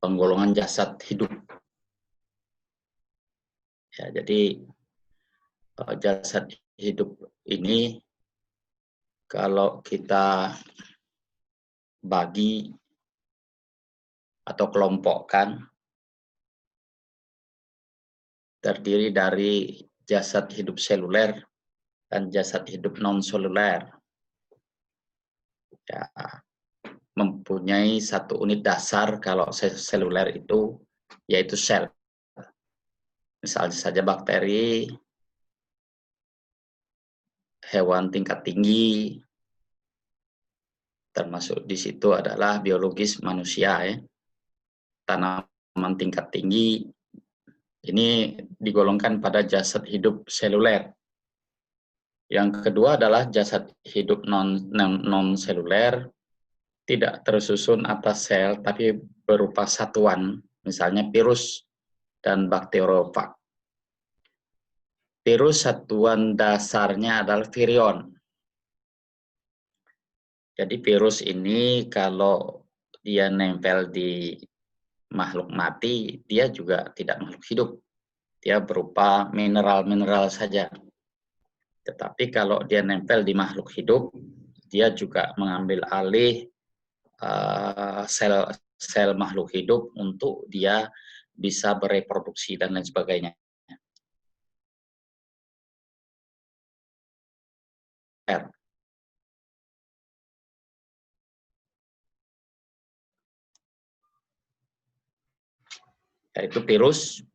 penggolongan jasad hidup. Ya, jadi jasad hidup ini kalau kita bagi atau kelompokkan, terdiri dari jasad hidup seluler dan jasad hidup non-seluler. Ya, mempunyai satu unit dasar kalau seluler itu yaitu sel. Misalnya saja bakteri, hewan tingkat tinggi, termasuk di situ adalah biologis manusia, ya. Tanaman tingkat tinggi, ini digolongkan pada jasad hidup seluler. Yang kedua adalah jasad hidup non-seluler, tidak tersusun atas sel, tapi berupa satuan, misalnya virus dan bakteriofag. Virus satuan dasarnya adalah virion. Jadi virus ini kalau dia nempel di makhluk mati, dia juga tidak makhluk hidup. Dia berupa mineral-mineral saja. Tetapi kalau dia nempel di makhluk hidup, dia juga mengambil alih sel makhluk hidup untuk dia bisa bereproduksi dan lain sebagainya. Yaitu virus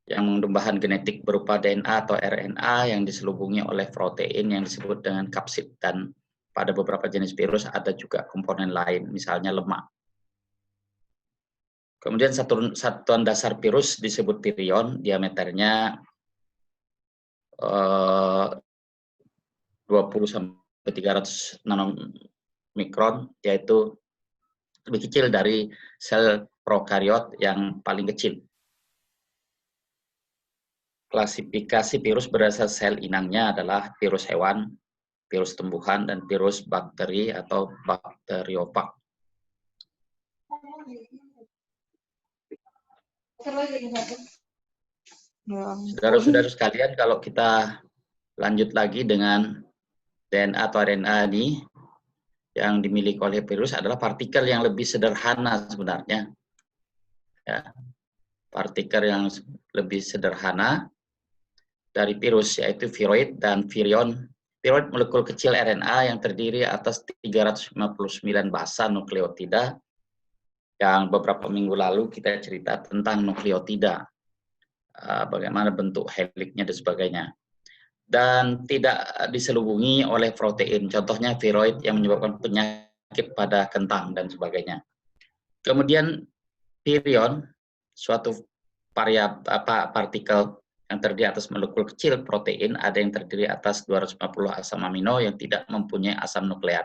yang mengandung bahan genetik berupa DNA atau RNA yang diselubungi oleh protein yang disebut dengan kapsid, dan pada beberapa jenis virus ada juga komponen lain, misalnya lemak. Kemudian satuan dasar virus disebut virion, diameternya 20-300 nanomikron, yaitu lebih kecil dari sel prokariot yang paling kecil. Klasifikasi virus berdasar sel inangnya adalah virus hewan, virus tumbuhan, dan virus bakteri atau bakteriofag. Saudara-saudara sekalian, kalau kita lanjut lagi dengan DNA atau RNA ini, yang dimiliki oleh virus adalah partikel yang lebih sederhana sebenarnya. Ya, partikel yang lebih sederhana dari virus, yaitu viroid dan virion. Viroid molekul kecil RNA yang terdiri atas 359 basa nukleotida, yang beberapa minggu lalu kita cerita tentang nukleotida, bagaimana bentuk heliknya dan sebagainya. Dan tidak diselubungi oleh protein, contohnya viroid yang menyebabkan penyakit pada kentang dan sebagainya. Kemudian virion, suatu partikel yang terdiri atas molekul kecil protein, ada yang terdiri atas 250 asam amino yang tidak mempunyai asam nukleat.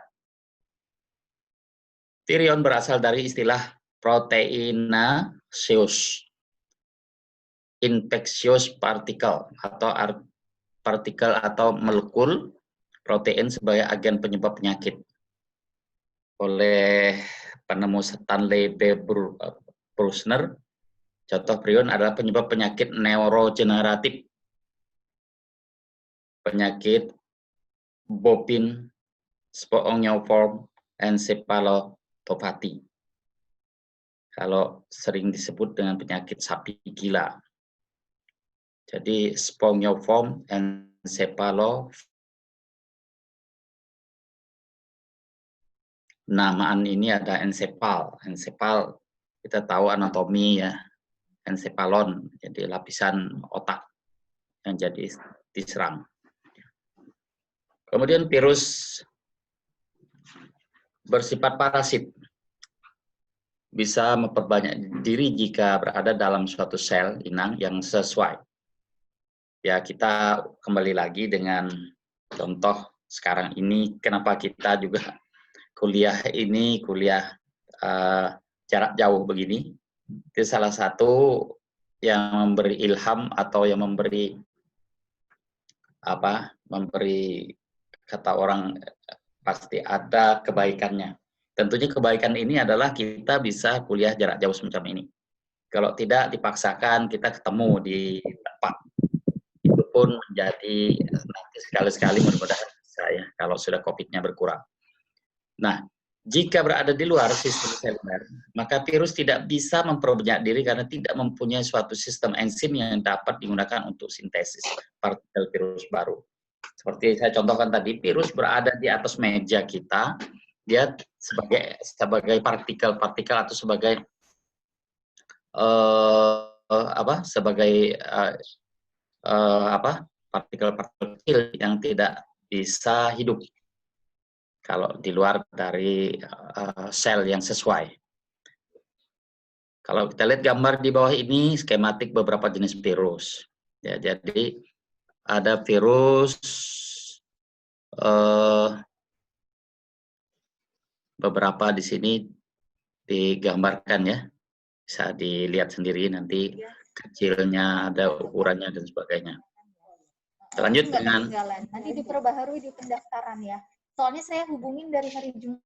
Virion berasal dari istilah proteinaceous, infectious particle atau molekul protein sebagai agen penyebab penyakit. Oleh penemu Stanley B. Brusner, contoh prion adalah penyebab penyakit neurogeneratif, penyakit bovine spongiform encephalopathy. Kalau sering disebut dengan penyakit sapi gila. Jadi spongiform encephalopathy. Namaan ini ada ensepal. Ensepal kita tahu anatomi ya. Ensepalon, jadi lapisan otak yang jadi diserang. Kemudian virus bersifat parasit, bisa memperbanyak diri jika berada dalam suatu sel inang yang sesuai. Ya, kita kembali lagi dengan contoh sekarang ini, kenapa kita juga kuliah jarak jauh begini. Itu salah satu yang memberi ilham atau yang memberi kata orang pasti ada kebaikannya. Tentunya kebaikan ini adalah kita bisa kuliah jarak jauh semacam ini. Kalau tidak dipaksakan, kita ketemu di tempat. Itu pun menjadi nanti sekali-sekali mudah-mudahan bisa ya, kalau sudah COVID-nya berkurang. Nah, jika berada di luar sistem seluler, maka virus tidak bisa memperbanyak diri karena tidak mempunyai suatu sistem enzim yang dapat digunakan untuk sintesis partikel virus baru. Seperti saya contohkan tadi, virus berada di atas meja kita, dia sebagai partikel-partikel atau sebagai partikel-partikel kecil yang tidak bisa hidup kalau di luar dari sel yang sesuai. Kalau kita lihat gambar di bawah ini skematik beberapa jenis virus. Ya, jadi ada virus beberapa di sini digambarkan ya, bisa dilihat sendiri nanti kecilnya, ada ukurannya dan sebagainya. Lanjut dengan nanti diperbaharui di pendaftaran ya. Soalnya saya hubungin dari hari Jumat.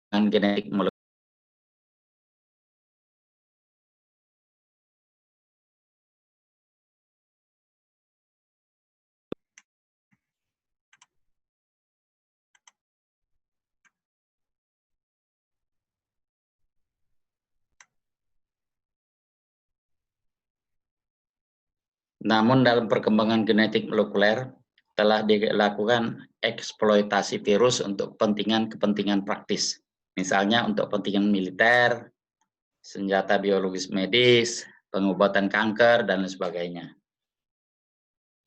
Dengan genetik molekuler. Namun dalam perkembangan genetik molekuler telah dilakukan eksploitasi virus untuk kepentingan praktis. Misalnya untuk kepentingan militer, senjata biologis medis, pengobatan kanker, dan lain sebagainya.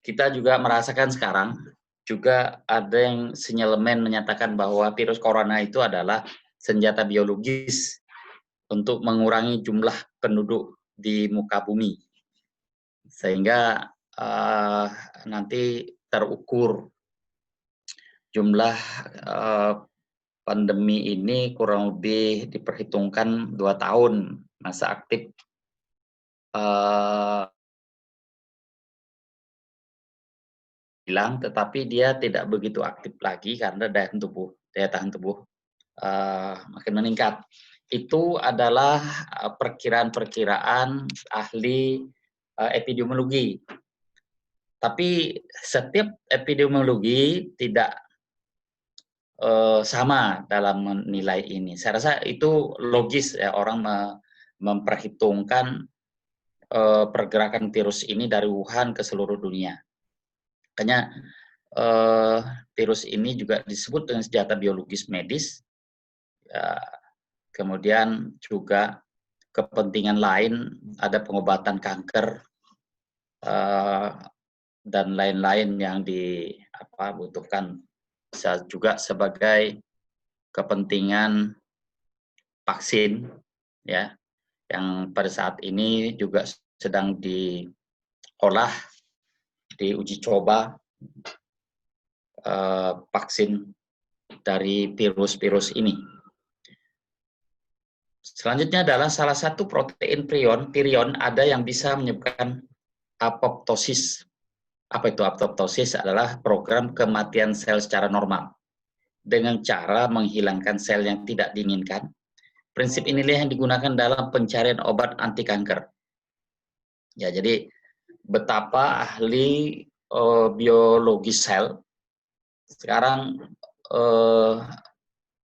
Kita juga merasakan sekarang, juga ada yang sinyalemen menyatakan bahwa virus corona itu adalah senjata biologis untuk mengurangi jumlah penduduk di muka bumi. Sehingga nanti terukur jumlah pandemi ini kurang lebih diperhitungkan 2 tahun masa aktif hilang, tetapi dia tidak begitu aktif lagi karena daya tahan tubuh makin meningkat. Itu adalah perkiraan-perkiraan ahli epidemiologi. Tapi setiap epidemiologi tidak sama dalam menilai ini. Saya rasa itu logis ya, orang memperhitungkan pergerakan virus ini dari Wuhan ke seluruh dunia. Makanya virus ini juga disebut dengan senjata biologis medis. Ya, kemudian juga kepentingan lain, ada pengobatan kanker dan lain-lain yang dibutuhkan, bisa juga sebagai kepentingan vaksin ya, yang pada saat ini juga sedang diolah, diuji coba vaksin dari virus-virus ini. Selanjutnya adalah salah satu protein prion ada yang bisa menyebabkan apoptosis. Apa itu apoptosis? Adalah program kematian sel secara normal dengan cara menghilangkan sel yang tidak diinginkan. Prinsip inilah yang digunakan dalam pencarian obat anti kanker. Ya, jadi betapa ahli biologi sel sekarang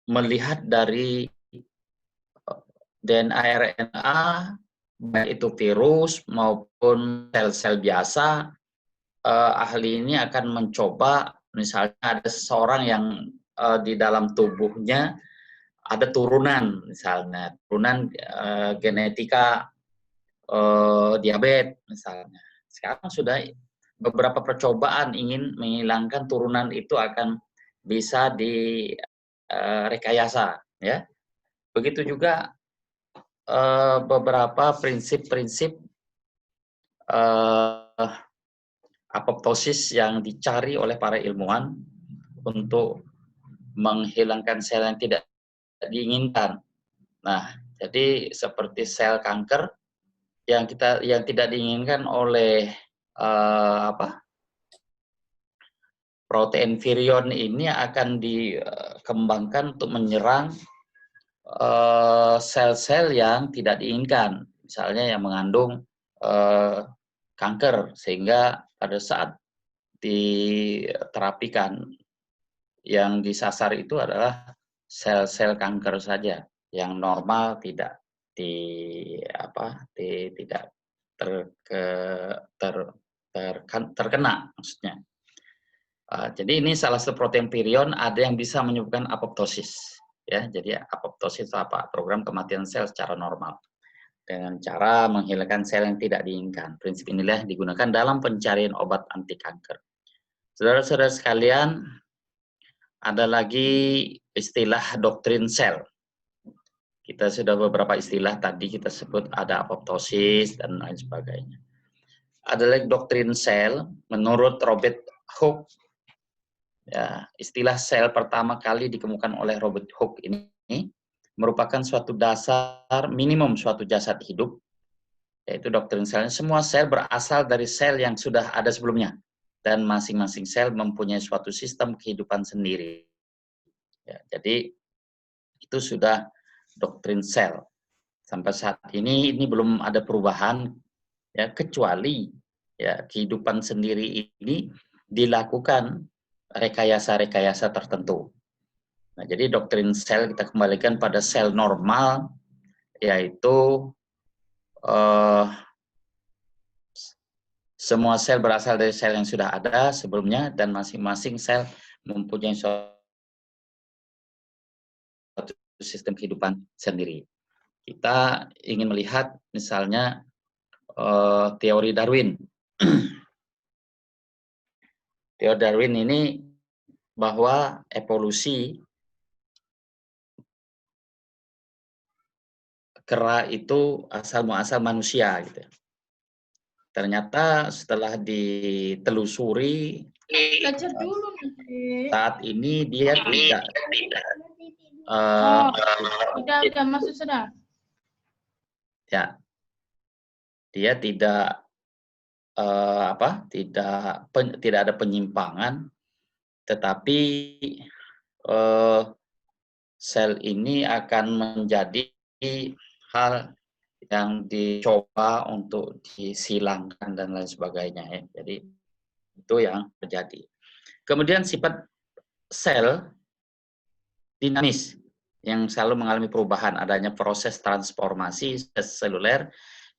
melihat dari DNA RNA, baik itu virus maupun sel-sel biasa, ahli ini akan mencoba, misalnya ada seseorang yang di dalam tubuhnya ada turunan, misalnya turunan genetika diabetes misalnya. Sekarang sudah beberapa percobaan ingin menghilangkan turunan itu akan bisa direkayasa, ya. Begitu juga beberapa prinsip-prinsip apoptosis yang dicari oleh para ilmuwan untuk menghilangkan sel yang tidak diinginkan. Nah, jadi seperti sel kanker yang tidak diinginkan oleh protein virion ini akan dikembangkan untuk menyerang sel-sel yang tidak diinginkan, misalnya yang mengandung kanker, sehingga pada saat diterapikan yang disasar itu adalah sel-sel kanker saja, yang normal tidak terkena maksudnya. Jadi ini salah satu protein virion ada yang bisa menyebabkan apoptosis, ya. Jadi apoptosis apa? Program kematian sel secara normal dengan cara menghilangkan sel yang tidak diinginkan. Prinsip inilah digunakan dalam pencarian obat anti kanker. Saudara-saudara sekalian, ada lagi istilah doktrin sel. Kita sudah beberapa istilah tadi kita sebut, ada apoptosis dan lain sebagainya. Ada lagi doktrin sel menurut Robert Hooke. Ya, istilah sel pertama kali dikemukakan oleh Robert Hooke ini merupakan suatu dasar minimum suatu jasad hidup, yaitu doktrin selnya. Semua sel berasal dari sel yang sudah ada sebelumnya, dan masing-masing sel mempunyai suatu sistem kehidupan sendiri. Ya, jadi itu sudah doktrin sel. Sampai saat ini belum ada perubahan, ya, kecuali ya kehidupan sendiri ini dilakukan rekayasa-rekayasa tertentu. Nah, jadi doktrin sel kita kembalikan pada sel normal, yaitu semua sel berasal dari sel yang sudah ada sebelumnya, dan masing-masing sel mempunyai suatu sistem kehidupan sendiri. Kita ingin melihat misalnya teori Darwin. Teori Darwin ini bahwa evolusi kera itu asal muasal manusia, gitu. Ternyata setelah ditelusuri saat ini dia tidak udah masuk sudah. Ya, dia tidak tidak ada penyimpangan, tetapi sel ini akan menjadi hal yang dicoba untuk disilangkan dan lain sebagainya, ya. Jadi itu yang terjadi. Kemudian sifat sel dinamis yang selalu mengalami perubahan, adanya proses transformasi seluler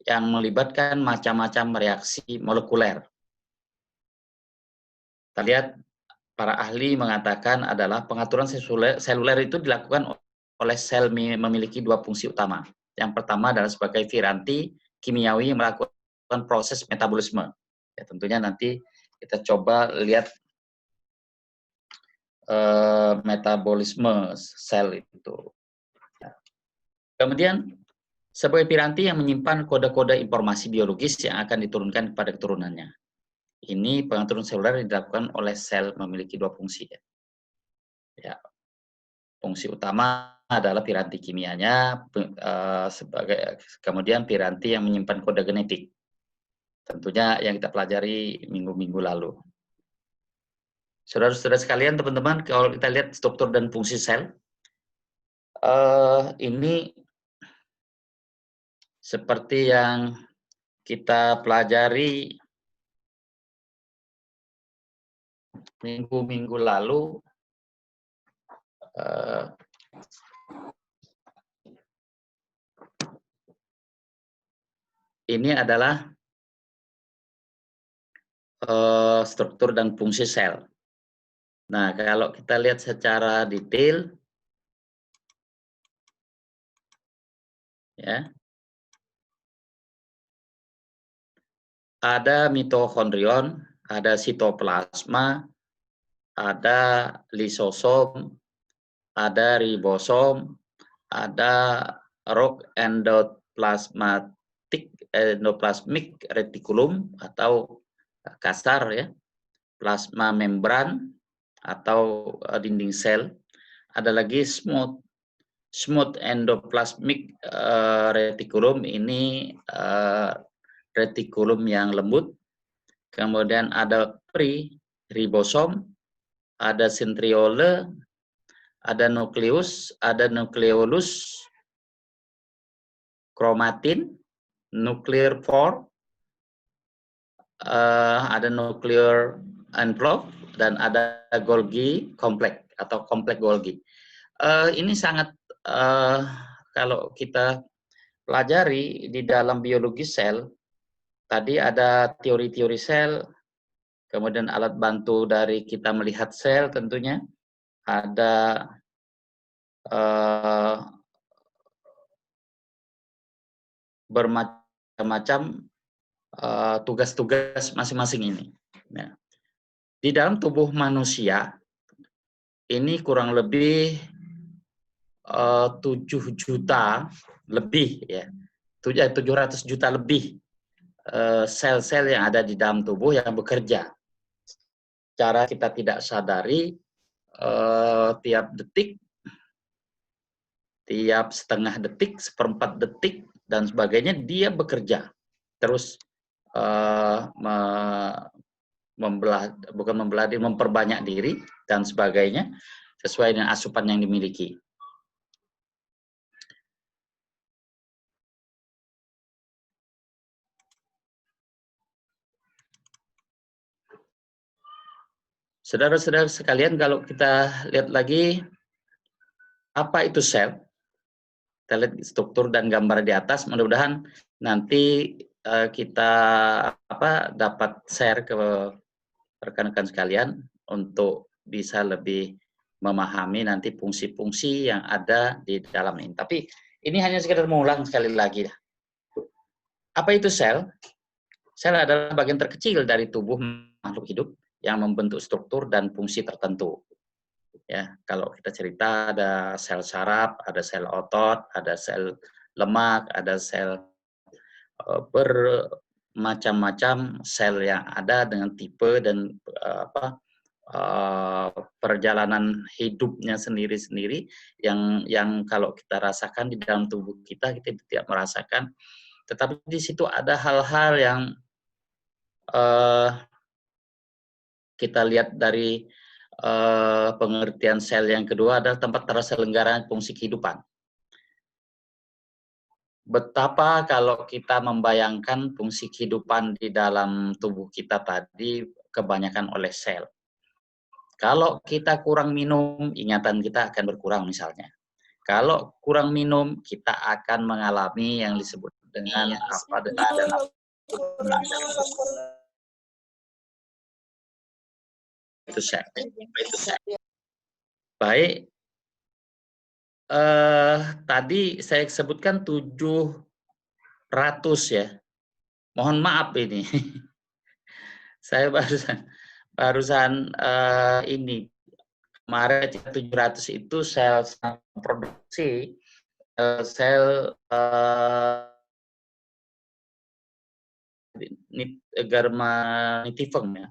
yang melibatkan macam-macam reaksi molekuler. Kita lihat para ahli mengatakan adalah pengaturan seluler itu dilakukan oleh sel memiliki dua fungsi utama. Yang pertama adalah sebagai piranti kimiawi yang melakukan proses metabolisme. Ya, tentunya nanti kita coba lihat metabolisme sel itu. Ya. Kemudian sebagai piranti yang menyimpan kode-kode informasi biologis yang akan diturunkan kepada keturunannya. Ini pengaturan seluler yang dilakukan oleh sel memiliki dua fungsi. Ya. Fungsi utama adalah piranti kimianya, kemudian piranti yang menyimpan kode genetik. Tentunya yang kita pelajari minggu-minggu lalu. Saudara-saudara sekalian, teman-teman, kalau kita lihat struktur dan fungsi sel, ini seperti yang kita pelajari minggu-minggu lalu, ini adalah struktur dan fungsi sel. Nah, kalau kita lihat secara detail, ya, ada mitokondrion, ada sitoplasma, ada lisosom, ada ribosom, ada rok endoplasmic reticulum atau kasar, ya, plasma membran atau dinding sel, ada lagi smooth endoplasmic reticulum, ini retikulum yang lembut, kemudian ada ribosom, ada centriole, ada nukleus, ada nukleolus, kromatin, nuclear pore, ada nuclear envelope, dan ada Golgi kompleks atau kompleks Golgi. Ini sangat kalau kita pelajari di dalam biologi sel, tadi ada teori-teori sel, kemudian alat bantu dari kita melihat sel tentunya, ada bermacam-macam tugas-tugas masing-masing ini. Nah, di dalam tubuh manusia, ini kurang lebih 7 juta lebih, ya, 700 juta lebih sel-sel yang ada di dalam tubuh yang bekerja. Cara kita tidak sadari, tiap detik, tiap setengah detik, seperempat detik, dan sebagainya, dia bekerja. Terus memperbanyak diri, dan sebagainya, sesuai dengan asupan yang dimiliki. Saudara-saudara sekalian, kalau kita lihat lagi, apa itu sel? Kita lihat struktur dan gambar di atas, mudah-mudahan nanti kita dapat share ke rekan-rekan sekalian untuk bisa lebih memahami nanti fungsi-fungsi yang ada di dalam ini. Tapi ini hanya sekedar mengulang sekali lagi. Apa itu sel? Sel adalah bagian terkecil dari tubuh makhluk hidup yang membentuk struktur dan fungsi tertentu. Ya, kalau kita cerita ada sel saraf, ada sel otot, ada sel lemak, ada sel bermacam-macam sel yang ada dengan tipe dan perjalanan hidupnya sendiri-sendiri yang kalau kita rasakan di dalam tubuh kita tidak merasakan, tetapi di situ ada hal-hal yang kita lihat dari pengertian sel yang kedua adalah tempat terselenggaranya fungsi kehidupan. Betapa kalau kita membayangkan fungsi kehidupan di dalam tubuh kita tadi kebanyakan oleh sel. Kalau kita kurang minum, ingatan kita akan berkurang misalnya. Kalau kurang minum, kita akan mengalami yang disebut dengan itu sel. Baik, tadi saya sebutkan 700 ya. Mohon maaf ini. Saya barusan ini kemarin 700 itu sel produksi sel Germanitivum ya.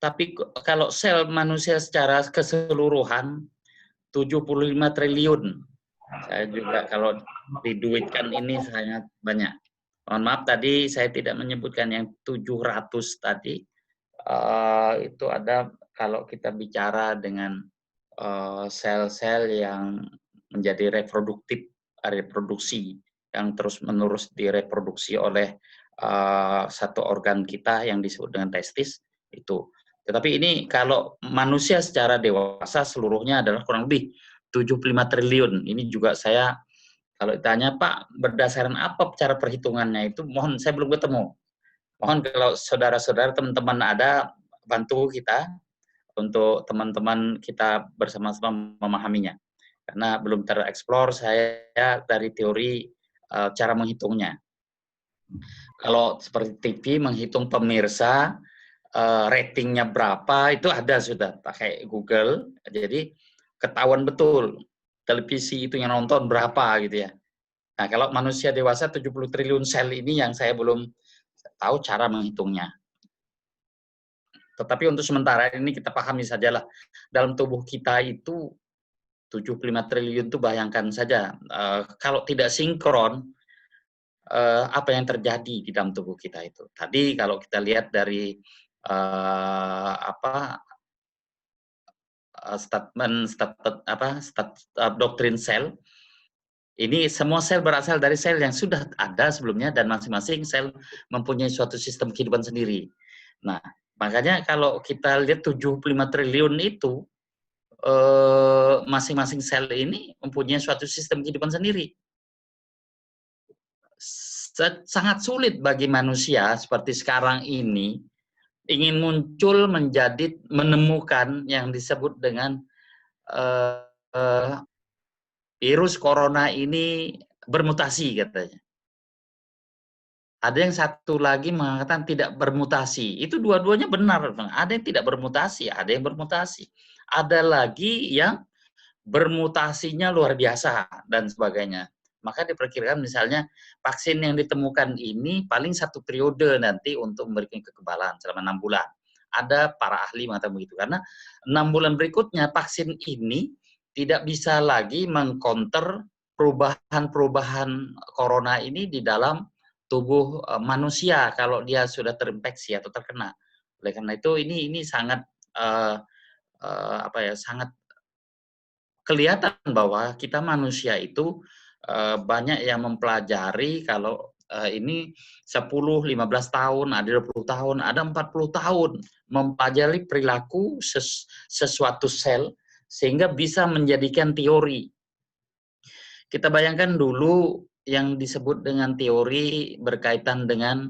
Tapi kalau sel manusia secara keseluruhan 75 triliun. Saya juga kalau diduitkan ini sangat banyak. Mohon maaf tadi saya tidak menyebutkan yang 700 tadi. Itu ada kalau kita bicara dengan sel-sel yang menjadi reproduksi yang terus-menerus direproduksi oleh satu organ kita yang disebut dengan testis itu. Tetapi ini kalau manusia secara dewasa seluruhnya adalah kurang lebih 75 triliun. Ini juga saya kalau ditanya, Pak, berdasarkan apa cara perhitungannya itu, mohon saya belum ketemu. Mohon kalau saudara-saudara, teman-teman ada, bantu kita untuk teman-teman kita bersama-sama memahaminya. Karena belum tereksplor saya dari teori cara menghitungnya. Kalau seperti TV menghitung pemirsa, ratingnya berapa, itu ada sudah pakai Google, jadi ketahuan betul televisi itu yang nonton berapa gitu ya. Nah, kalau manusia dewasa 70 triliun sel ini yang saya belum tahu cara menghitungnya. Tetapi untuk sementara ini kita pahami sajalah, dalam tubuh kita itu 75 triliun itu bayangkan saja, kalau tidak sinkron, apa yang terjadi di dalam tubuh kita itu. Tadi kalau kita lihat dari doktrin sel. Ini semua sel berasal dari sel yang sudah ada sebelumnya dan masing-masing sel mempunyai suatu sistem kehidupan sendiri. Nah, makanya kalau kita lihat 75 triliun itu, masing-masing sel ini mempunyai suatu sistem kehidupan sendiri. Sangat sulit bagi manusia seperti sekarang ini ingin muncul menemukan yang disebut dengan virus corona ini bermutasi katanya. Ada yang satu lagi mengatakan tidak bermutasi. Itu dua-duanya benar. Ada yang tidak bermutasi, ada yang bermutasi. Ada lagi yang bermutasinya luar biasa dan sebagainya. Maka diperkirakan misalnya vaksin yang ditemukan ini paling 1 periode nanti untuk memberikan kekebalan selama 6 bulan. Ada para ahli mengatakan begitu. Karena 6 bulan berikutnya vaksin ini tidak bisa lagi mengcounter perubahan-perubahan corona ini di dalam tubuh manusia kalau dia sudah terinfeksi atau terkena. Oleh karena itu ini sangat sangat kelihatan bahwa kita manusia itu banyak yang mempelajari kalau ini 10, 15 tahun, ada 20 tahun, ada 40 tahun mempelajari perilaku sesuatu sel sehingga bisa menjadikan teori. Kita bayangkan dulu yang disebut dengan teori berkaitan dengan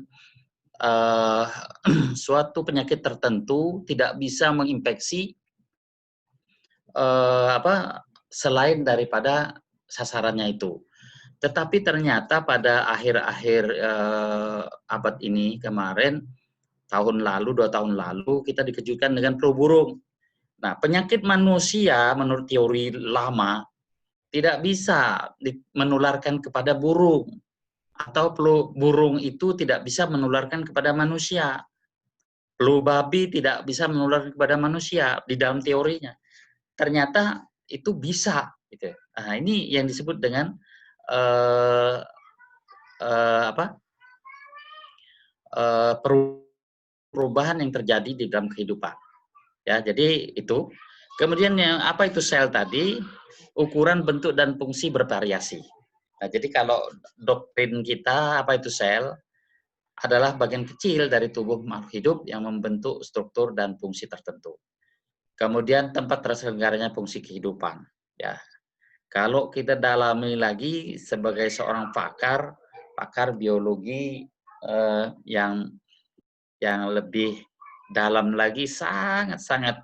suatu penyakit tertentu tidak bisa menginfeksi selain daripada sasarannya itu. Tetapi ternyata pada akhir-akhir abad ini kemarin, tahun lalu, 2 tahun lalu, kita dikejutkan dengan flu burung. Nah, penyakit manusia menurut teori lama tidak bisa menularkan kepada burung, atau flu burung itu tidak bisa menularkan kepada manusia. Flu babi tidak bisa menularkan kepada manusia di dalam teorinya. Ternyata itu bisa. Gitu. Nah, ini yang disebut dengan perubahan yang terjadi di dalam kehidupan. Ya, jadi itu. Kemudian yang apa itu sel tadi? Ukuran, bentuk, dan fungsi bervariasi. Nah, jadi kalau doktrin kita apa itu sel adalah bagian kecil dari tubuh makhluk hidup yang membentuk struktur dan fungsi tertentu. Kemudian tempat terselenggaranya fungsi kehidupan. Ya, kalau kita dalami lagi sebagai seorang pakar biologi yang lebih dalam lagi sangat-sangat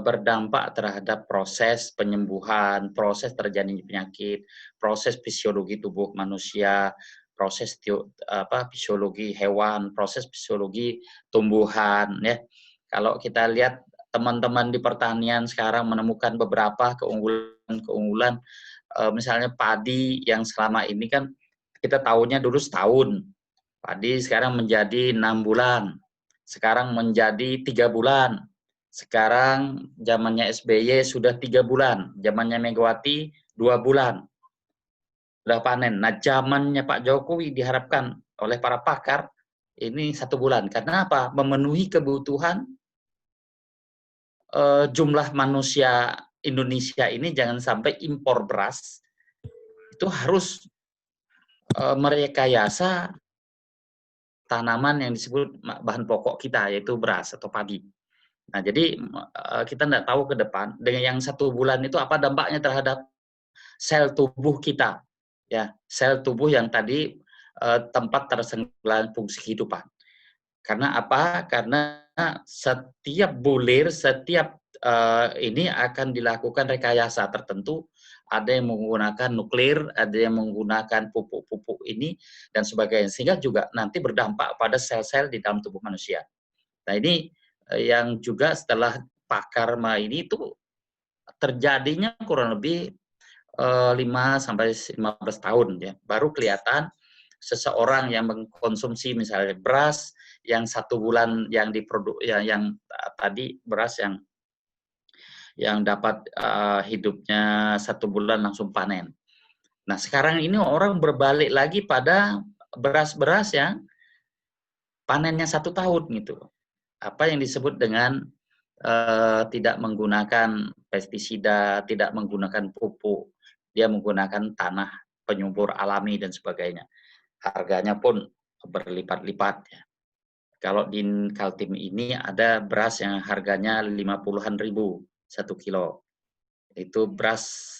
berdampak terhadap proses penyembuhan, proses terjadinya penyakit, proses fisiologi tubuh manusia, proses fisiologi hewan, proses fisiologi tumbuhan. Ya, kalau kita lihat teman-teman di pertanian sekarang menemukan beberapa keunggulan, misalnya padi yang selama ini kan kita tahunya dulu setahun, padi sekarang menjadi 6 bulan, sekarang menjadi 3 bulan. Sekarang zamannya SBY sudah 3 bulan, zamannya Megawati 2 bulan sudah panen. Nah, zamannya Pak Jokowi diharapkan oleh para pakar ini 1 bulan. Karena apa? Memenuhi kebutuhan jumlah manusia Indonesia ini jangan sampai impor beras itu harus merekayasa tanaman yang disebut bahan pokok kita yaitu beras atau padi. Nah, jadi kita tidak tahu ke depan dengan yang 1 bulan itu apa dampaknya terhadap sel tubuh kita, ya sel tubuh yang tadi tempat terselenggaranya fungsi kehidupan. Karena apa? Karena setiap bulir, setiap ini akan dilakukan rekayasa tertentu. Ada yang menggunakan nuklir, ada yang menggunakan pupuk-pupuk ini dan sebagainya, sehingga juga nanti berdampak pada sel-sel di dalam tubuh manusia. Nah, ini yang juga setelah pakar ini itu terjadinya kurang lebih 5-15 tahun ya, baru kelihatan seseorang yang mengkonsumsi misalnya beras yang 1 bulan yang yang tadi beras yang dapat hidupnya 1 bulan langsung panen. Nah, sekarang ini orang berbalik lagi pada beras-beras yang panennya 1 tahun gitu. Apa yang disebut dengan tidak menggunakan pestisida, tidak menggunakan pupuk, dia menggunakan tanah penyubur alami dan sebagainya. Harganya pun berlipat-lipat ya. Kalau di Kaltim ini ada beras yang harganya 50-an ribu 1 kilo. Itu beras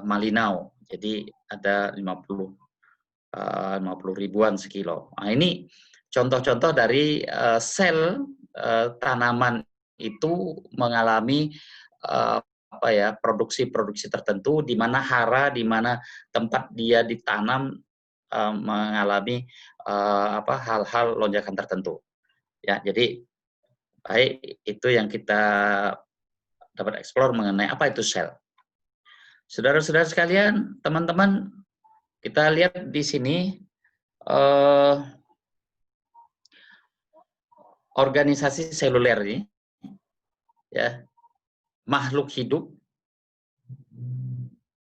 Malinau. Jadi ada 50 ribuan sekilo. Nah, ini contoh-contoh dari sel tanaman itu mengalami produksi-produksi tertentu di mana hara, di mana tempat dia ditanam mengalami hal-hal lonjakan tertentu. Ya, jadi baik itu yang kita dapat eksplor mengenai apa itu sel. Saudara-saudara sekalian, teman-teman, kita lihat di sini organisasi seluler ini, ya, makhluk hidup,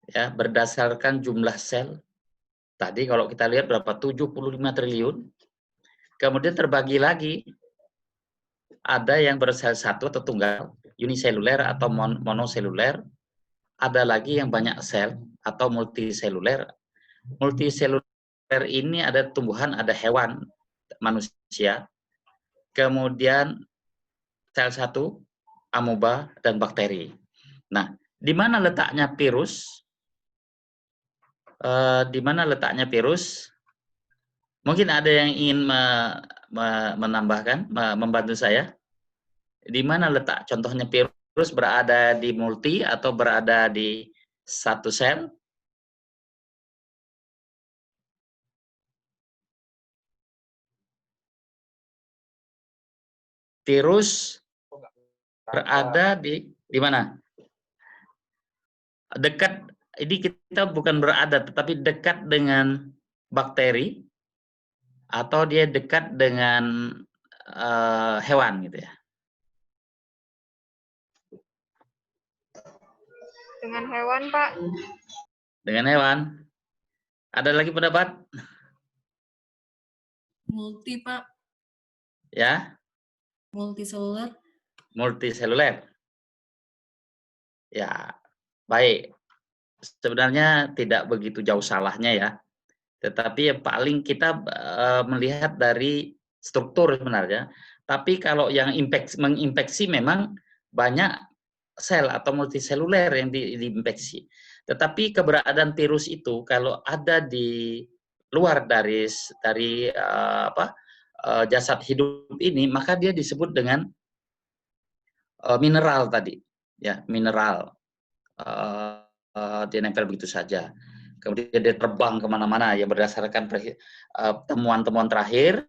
ya, berdasarkan jumlah sel. Tadi kalau kita lihat berapa 75 triliun, kemudian terbagi lagi, ada yang bersel satu atau tunggal, uniseluler atau monoseluler, ada lagi yang banyak sel atau multiseluler. Multiseluler ini ada tumbuhan, ada hewan, manusia, kemudian sel satu, amoeba, dan bakteri. Nah, di mana letaknya virus? Di mana letaknya virus? Mungkin ada yang ingin menambahkan, membantu saya. Di mana letak contohnya virus berada di multi atau berada di satu sel? Virus berada di mana? Dekat, ini kita bukan berada, tetapi dekat dengan bakteri, atau dia dekat dengan hewan gitu ya? Dengan hewan, Pak. Dengan hewan. Ada lagi pendapat? Multi, Pak. Ya? Multiseluler. Multiseluler. Ya, baik. Sebenarnya tidak begitu jauh salahnya ya. Tetapi yang paling kita melihat dari struktur sebenarnya. Tapi kalau yang menginfeksi memang banyak sel atau multiseluler yang diinfeksi. Tetapi keberadaan virus itu kalau ada di luar dari jasad hidup ini, maka dia disebut dengan mineral tadi, ya, mineral. Dia nempel begitu saja. Kemudian dia terbang kemana-mana ya, berdasarkan temuan-temuan terakhir,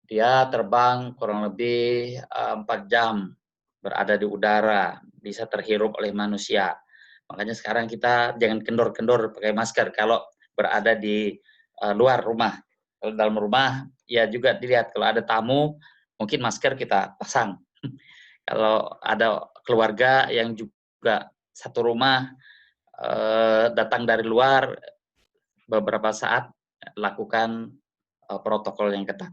dia terbang kurang lebih 4 jam berada di udara, bisa terhirup oleh manusia. Makanya sekarang kita jangan kendor-kendor pakai masker kalau berada di luar rumah. Kalau dalam rumah ya juga dilihat, kalau ada tamu mungkin masker kita pasang. Kalau ada keluarga yang juga satu rumah datang dari luar, beberapa saat lakukan protokol yang ketat.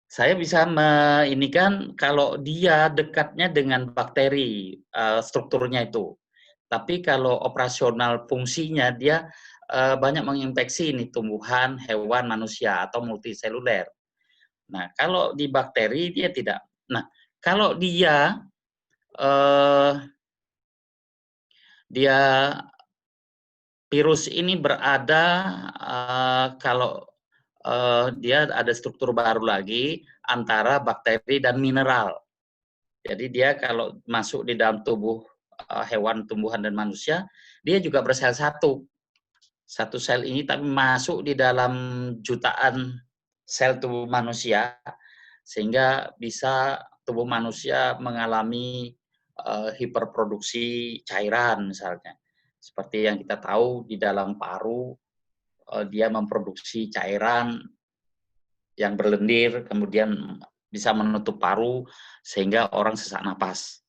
Saya bisa meinikan kalau dia dekatnya dengan bakteri, strukturnya itu. Tapi kalau operasional fungsinya dia banyak menginfeksi ini tumbuhan, hewan, manusia atau multiseluler. Nah, kalau di bakteri dia tidak. Nah, kalau dia virus ini berada kalau dia ada struktur baru lagi antara bakteri dan mineral. Jadi dia kalau masuk di dalam tubuh hewan, tumbuhan, dan manusia, dia juga bersel satu. Satu sel ini tapi masuk di dalam jutaan sel tubuh manusia, sehingga bisa tubuh manusia mengalami hiperproduksi cairan misalnya. Seperti yang kita tahu di dalam paru, dia memproduksi cairan yang berlendir, kemudian bisa menutup paru sehingga orang sesak napas.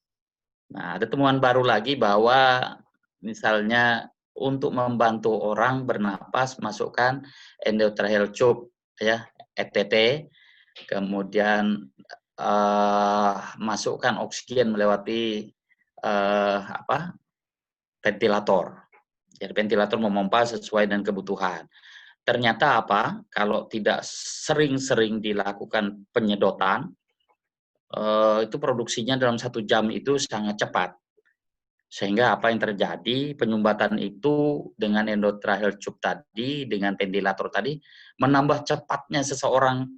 Nah, ada temuan baru lagi bahwa misalnya untuk membantu orang bernapas, masukkan endotracheal tube, ya, ETT, kemudian masukkan oksigen melewati ventilator. Jadi ventilator memompa sesuai dengan kebutuhan. Ternyata apa? Kalau tidak sering-sering dilakukan penyedotan, itu produksinya dalam 1 jam itu sangat cepat. Sehingga apa yang terjadi, penyumbatan itu dengan endotracheal tube tadi, dengan ventilator tadi, menambah cepatnya seseorang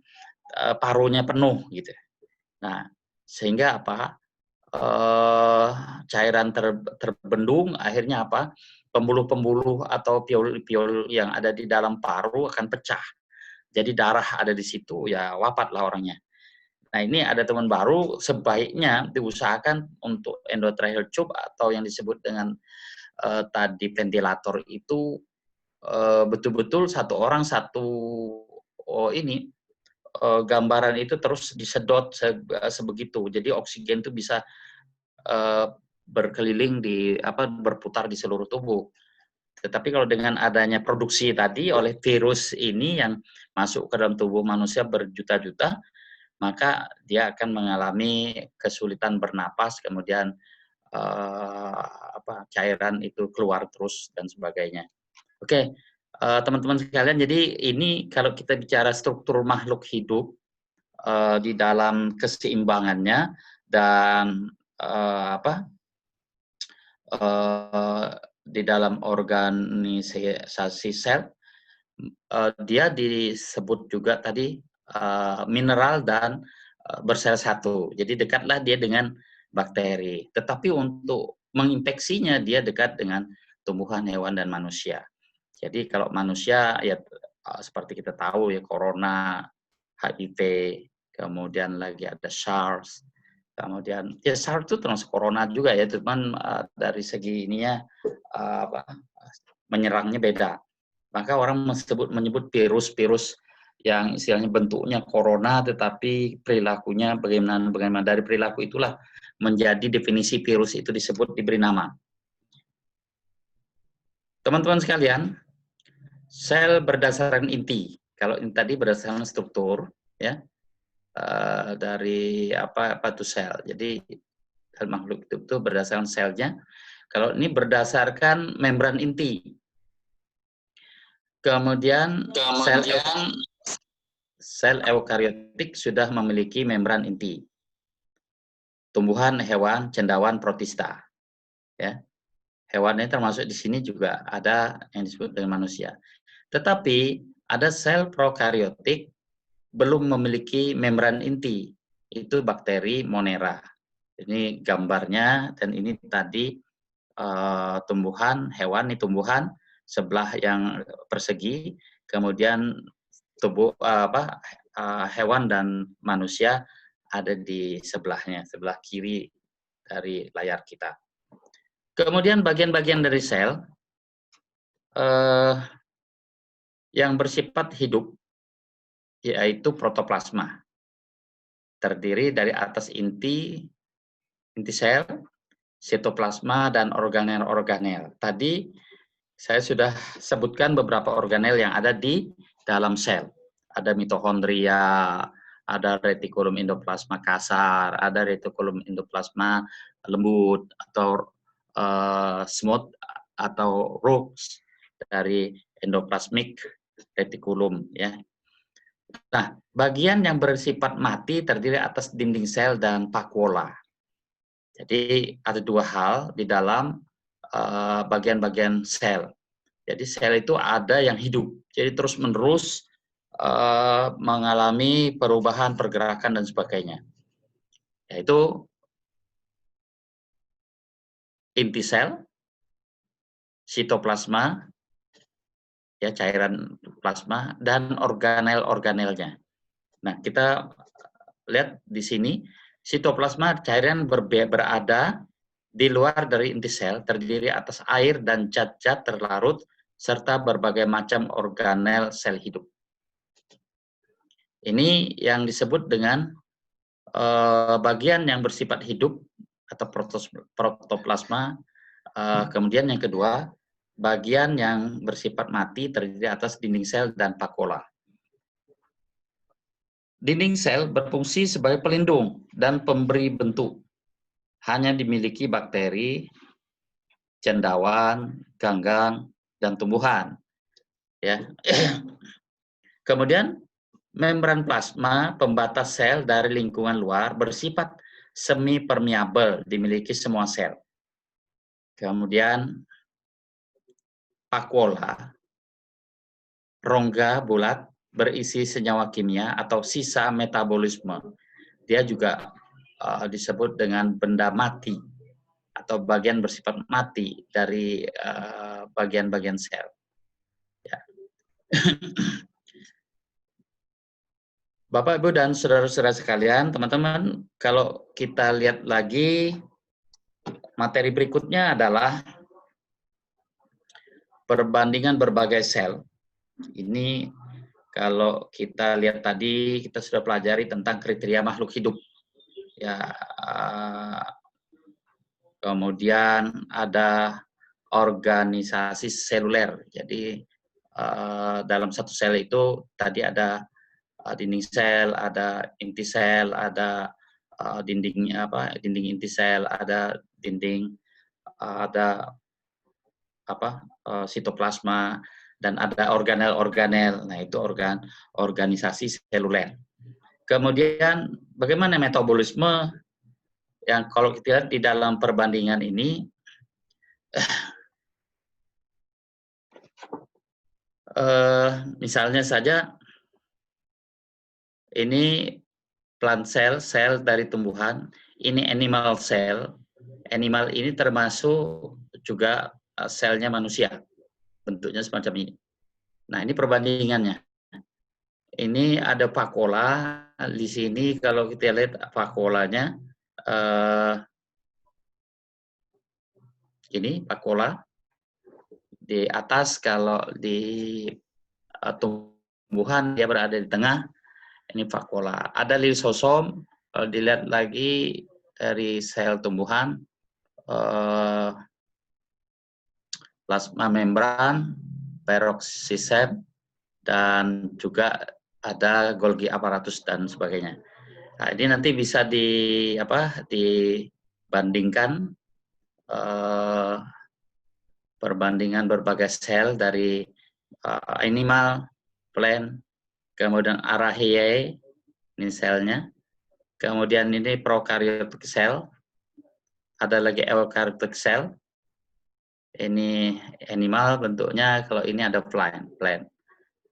parunya penuh gitu. Nah, sehingga apa? Cairan terbendung, akhirnya apa? Pembuluh-pembuluh atau piol-piol yang ada di dalam paru akan pecah. Jadi darah ada di situ, ya wafatlah orangnya. Nah, ini ada teman baru, sebaiknya diusahakan untuk endotracheal tube atau yang disebut dengan tadi ventilator itu betul-betul satu orang satu gambaran itu terus disedot sebegitu. Jadi oksigen itu bisa berkeliling berputar di seluruh tubuh. Tetapi kalau dengan adanya produksi tadi oleh virus ini yang masuk ke dalam tubuh manusia berjuta-juta, maka dia akan mengalami kesulitan bernapas, kemudian cairan itu keluar terus dan sebagainya. Oke, teman-teman sekalian, jadi ini kalau kita bicara struktur makhluk hidup di dalam keseimbangannya dan di dalam organisasi sel, dia disebut juga tadi mineral dan bersel satu. Jadi dekatlah dia dengan bakteri. Tetapi untuk menginfeksinya dia dekat dengan tumbuhan, hewan, dan manusia. Jadi kalau manusia ya seperti kita tahu ya, corona, HIV, kemudian lagi ada SARS, kemudian ya SARS itu termasuk corona juga ya, cuman dari segi ininya menyerangnya beda. Maka orang menyebut virus-virus yang istilahnya bentuknya corona, tetapi perilakunya bagaimana dari perilaku itulah menjadi definisi virus itu disebut, diberi nama. Teman-teman sekalian, sel berdasarkan inti. Kalau ini tadi berdasarkan struktur, ya dari apa itu sel. Jadi sel makhluk itu berdasarkan selnya. Kalau ini berdasarkan membran inti. Kemudian sel eukariotik sudah memiliki membran inti. Tumbuhan, hewan, cendawan, protista. Ya. Hewan ini termasuk di sini juga ada yang disebut dengan manusia. Tetapi ada sel prokariotik belum memiliki membran inti. Itu bakteri Monera. Ini gambarnya, dan ini tadi tumbuhan, hewan, ini tumbuhan sebelah yang persegi, kemudian hewan dan manusia ada di sebelahnya, sebelah kiri dari layar kita. Kemudian bagian-bagian dari sel yang bersifat hidup, yaitu protoplasma. Terdiri dari atas inti sel, sitoplasma, dan organel-organel. Tadi saya sudah sebutkan beberapa organel yang ada di dalam sel. Ada mitochondria, ada retikulum endoplasma kasar, ada retikulum endoplasma lembut, atau smooth atau roots dari endoplasmic retikulum, ya. Nah, bagian yang bersifat mati terdiri atas dinding sel dan vakuola. Jadi ada dua hal di dalam bagian-bagian sel. Jadi sel itu ada yang hidup, jadi terus-menerus mengalami perubahan, pergerakan, dan sebagainya. Yaitu inti sel, sitoplasma, ya cairan plasma, dan organel-organelnya. Nah, kita lihat di sini, sitoplasma cairan berada di luar dari inti sel, terdiri atas air dan zat-zat terlarut, serta berbagai macam organel sel hidup. Ini yang disebut dengan bagian yang bersifat hidup atau protoplasma. Kemudian yang kedua, bagian yang bersifat mati terdiri atas dinding sel dan vakuola. Dinding sel berfungsi sebagai pelindung dan pemberi bentuk. Hanya dimiliki bakteri, cendawan, ganggang, dan tumbuhan. Ya. Kemudian membran plasma pembatas sel dari lingkungan luar bersifat semi permeabel dimiliki semua sel. Kemudian vakuola, rongga bulat berisi senyawa kimia atau sisa metabolisme. Dia juga disebut dengan benda mati atau bagian bersifat mati dari bagian-bagian sel. Ya. Bapak, Ibu, dan saudara-saudara sekalian, teman-teman, kalau kita lihat lagi, materi berikutnya adalah perbandingan berbagai sel. Ini kalau kita lihat tadi, kita sudah pelajari tentang kriteria makhluk hidup. Ya, kemudian ada organisasi seluler. Jadi dalam satu sel itu tadi ada dinding sel, ada inti sel, ada dinding inti sel, ada dinding, ada sitoplasma, dan ada organel-organel. Nah, itu organisasi seluler. Kemudian bagaimana metabolisme yang kalau kita lihat di dalam perbandingan ini, misalnya saja ini plant cell, sel dari tumbuhan, ini animal cell. Animal ini termasuk juga selnya manusia, bentuknya semacam ini. Nah, ini perbandingannya. Ini ada vakuola, di sini kalau kita lihat vakuolanya, ini vakuola. Di atas kalau di tumbuhan dia berada di tengah, ini vakuola. Ada lisosom, kalau dilihat lagi dari sel tumbuhan, plasma membran, peroksisem, dan juga ada Golgi apparatus dan sebagainya. Nah, ini nanti bisa dibandingkan perbandingan berbagai sel dari animal, plant, kemudian Araceae, ini selnya, kemudian ini prokaryotik sel, ada lagi eukaryotik sel, ini animal bentuknya, kalau ini ada plant.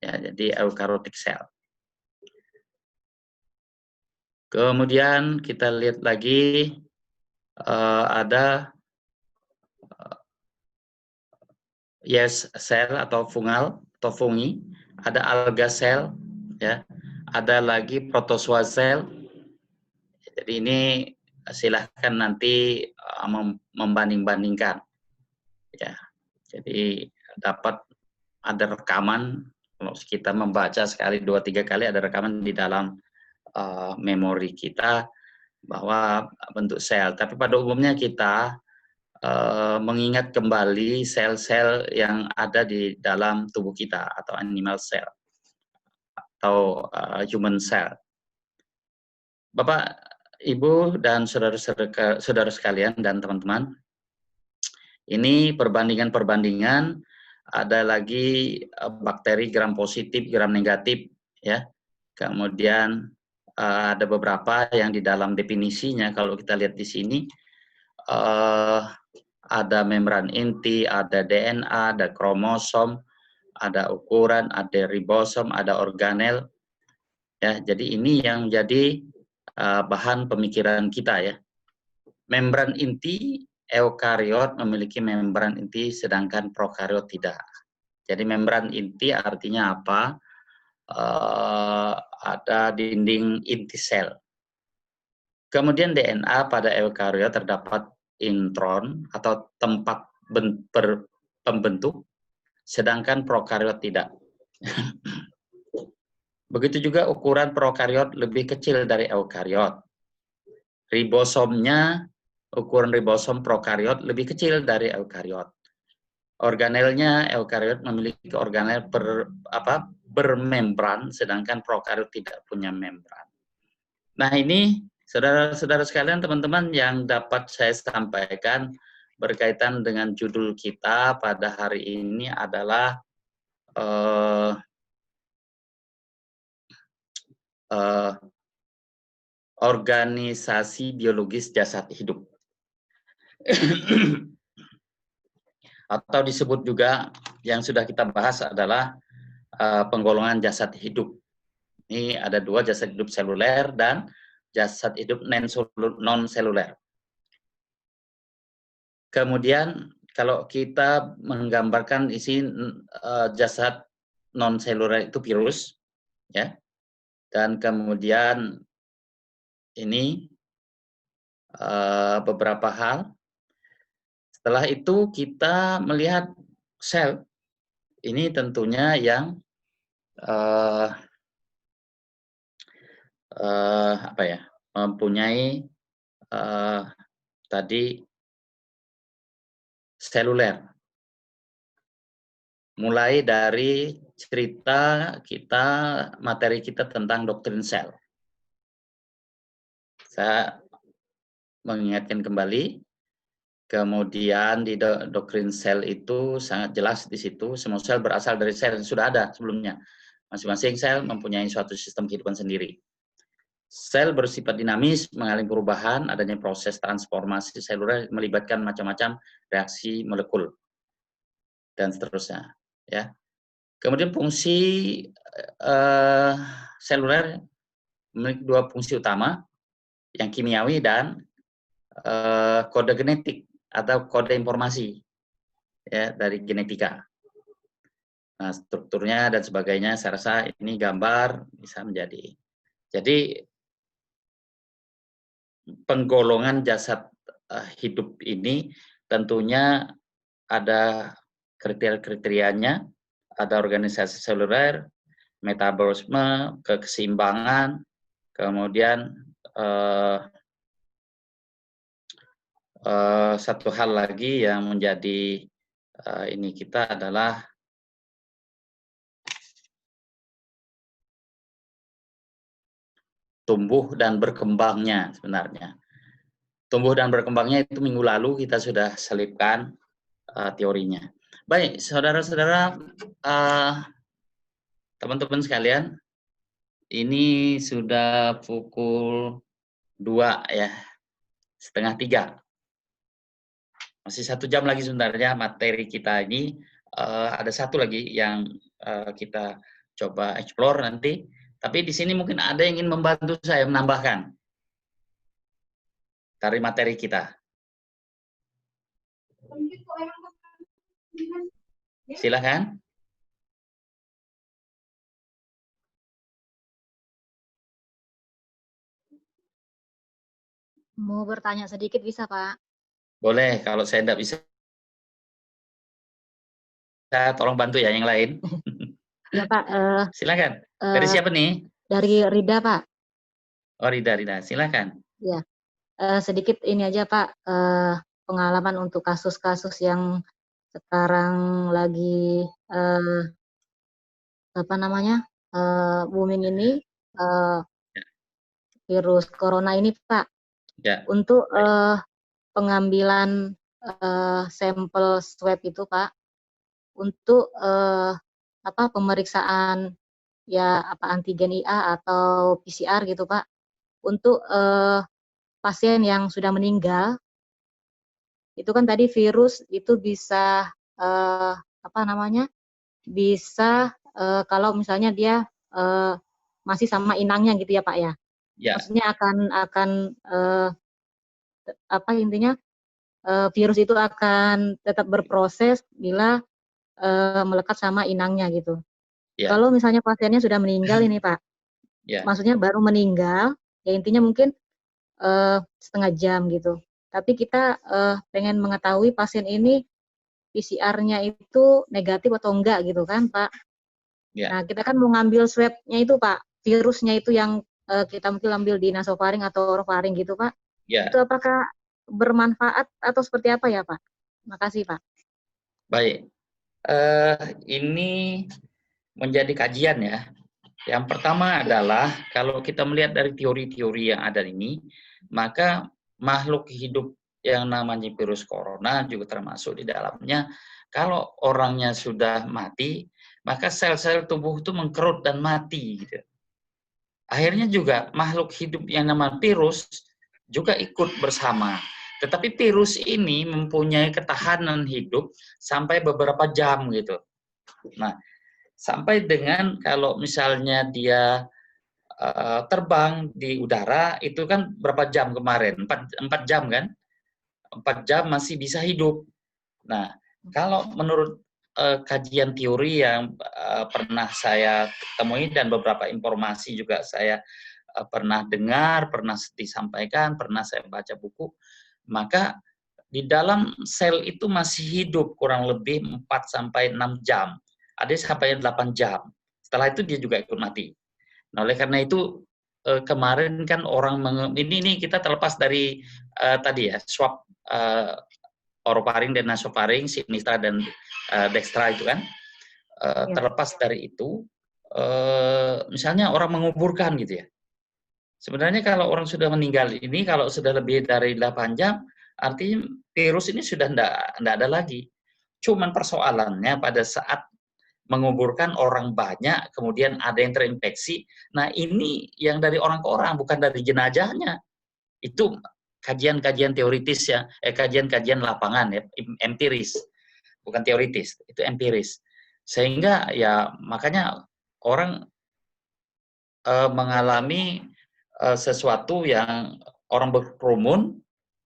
Ya, jadi eukaryotik sel. Kemudian kita lihat lagi ada yes sel atau fungal atau fungi, ada alga sel, ya, ada lagi protozoa sel. Jadi ini silahkan nanti membanding-bandingkan, ya. Jadi dapat ada rekaman, kalau kita membaca sekali, 2-3 kali ada rekaman di dalam memori kita bahwa bentuk sel. Tapi pada umumnya kita mengingat kembali sel-sel yang ada di dalam tubuh kita atau animal cell atau human cell. Bapak, Ibu, dan saudara sekalian dan teman-teman, ini perbandingan-perbandingan, ada lagi bakteri gram positif, gram negatif, ya. Kemudian ada beberapa yang di dalam definisinya, kalau kita lihat di sini, ada membran inti, ada DNA, ada kromosom, ada ukuran, ada ribosom, ada organel. Ya, jadi ini yang jadi bahan pemikiran kita, ya. Membran inti eukariot memiliki membran inti, sedangkan prokariot tidak. Jadi membran inti artinya apa? Ada dinding inti sel. Kemudian DNA pada eukariot terdapat intron atau tempat pembentuk, sedangkan prokariot tidak. Begitu juga ukuran prokariot lebih kecil dari eukariot. Ribosomnya, ukuran ribosom prokariot lebih kecil dari eukariot. Organelnya, eukariot memiliki organel bermembran, sedangkan prokariot tidak punya membran. Nah ini, saudara-saudara sekalian, teman-teman, yang dapat saya sampaikan berkaitan dengan judul kita pada hari ini adalah organisasi biologis jasad hidup. Atau disebut juga yang sudah kita bahas adalah penggolongan jasad hidup. Ini ada dua, jasad hidup seluler dan jasad hidup non-seluler. Kemudian kalau kita menggambarkan isi jasad non-seluler itu virus, ya, dan kemudian ini beberapa hal. Setelah itu kita melihat sel. Ini tentunya yang mempunyai tadi seluler. Mulai dari cerita kita, materi kita tentang doktrin sel. Saya mengingatkan kembali, kemudian di doktrin sel itu sangat jelas di situ, semua sel berasal dari sel yang sudah ada sebelumnya. Masing-masing sel mempunyai suatu sistem kehidupan sendiri. Sel bersifat dinamis, mengalami perubahan, adanya proses transformasi seluler melibatkan macam-macam reaksi molekul dan seterusnya. Ya. Kemudian fungsi seluler memiliki dua fungsi utama, yang kimiawi dan kode genetik atau kode informasi, ya, dari genetika. Nah, strukturnya dan sebagainya, saya rasa ini gambar bisa menjadi. Jadi penggolongan jasad hidup ini tentunya ada kriteria-kriterianya, ada organisasi seluler, metabolisme, keseimbangan, kemudian satu hal lagi yang menjadi ini kita adalah tumbuh dan berkembangnya sebenarnya. Tumbuh dan berkembangnya itu minggu lalu kita sudah selipkan teorinya. Baik, saudara-saudara, teman-teman sekalian, ini sudah pukul 2 ya, setengah 3. Masih 1 jam lagi sebenarnya materi kita ini. Ada satu lagi yang kita coba explore nanti. Tapi di sini mungkin ada yang ingin membantu saya menambahkan dari materi kita. Silakan. Mau bertanya sedikit bisa, Pak? Boleh, kalau saya tidak bisa, saya tolong bantu ya yang lain. Ya, Pak. Silakan. Dari siapa nih? Dari Rida, Pak. Oh, Rida. Silakan. Ya, sedikit ini aja, Pak. Pengalaman untuk kasus-kasus yang sekarang lagi booming ini, virus corona ini, Pak. Ya. Untuk pengambilan sampel swab itu, Pak, untuk pemeriksaan ya antigen IA atau PCR gitu, Pak, untuk pasien yang sudah meninggal. Itu kan tadi virus itu bisa bisa kalau misalnya dia masih sama inangnya gitu ya, Pak ya. Ya. Maksudnya akan intinya virus itu akan tetap berproses bila melekat sama inangnya gitu. Ya. Kalau misalnya pasiennya sudah meninggal ini, Pak, Ya. maksudnya baru meninggal, ya intinya mungkin setengah jam gitu. Tapi kita pengen mengetahui pasien ini PCR-nya itu negatif atau enggak gitu kan, Pak. Ya. Nah, kita kan mau ngambil swab-nya itu, Pak, virusnya itu yang kita mungkin ambil di nasofaring atau orofaring gitu, Pak. Ya. Itu apakah bermanfaat atau seperti apa ya, Pak? Makasih, Pak. Baik. Ini menjadi kajian ya. Yang pertama adalah kalau kita melihat dari teori-teori yang ada ini, maka makhluk hidup yang namanya virus corona juga termasuk di dalamnya. Kalau orangnya sudah mati, maka sel-sel tubuh itu mengkerut dan mati. Gitu. Akhirnya juga makhluk hidup yang namanya virus juga ikut bersama. Tetapi virus ini mempunyai ketahanan hidup sampai beberapa jam gitu. Nah, sampai dengan kalau misalnya dia terbang di udara itu kan berapa jam kemarin? 4 jam kan? 4 jam masih bisa hidup. Nah, kalau menurut kajian teori yang pernah saya temui dan beberapa informasi juga saya pernah dengar, pernah disampaikan, pernah saya baca buku, maka di dalam sel itu masih hidup kurang lebih 4 sampai 6 jam. Ada sampai 8 jam. Setelah itu dia juga ikut mati. Nah, oleh karena itu kemarin kan orang ini kita terlepas dari tadi ya swab orofaring dan nasofaring, sinistra dan dextra itu kan terlepas dari itu misalnya orang menguburkan gitu ya. Sebenarnya kalau orang sudah meninggal ini kalau sudah lebih dari 8 jam artinya virus ini sudah tidak ada lagi. Cuman persoalannya pada saat menguburkan orang banyak, kemudian ada yang terinfeksi. Nah ini yang dari orang ke orang, bukan dari jenazahnya. Itu kajian-kajian teoritis ya, kajian-kajian lapangan ya, empiris, bukan teoritis, itu empiris. Sehingga ya makanya orang mengalami sesuatu yang orang berkerumun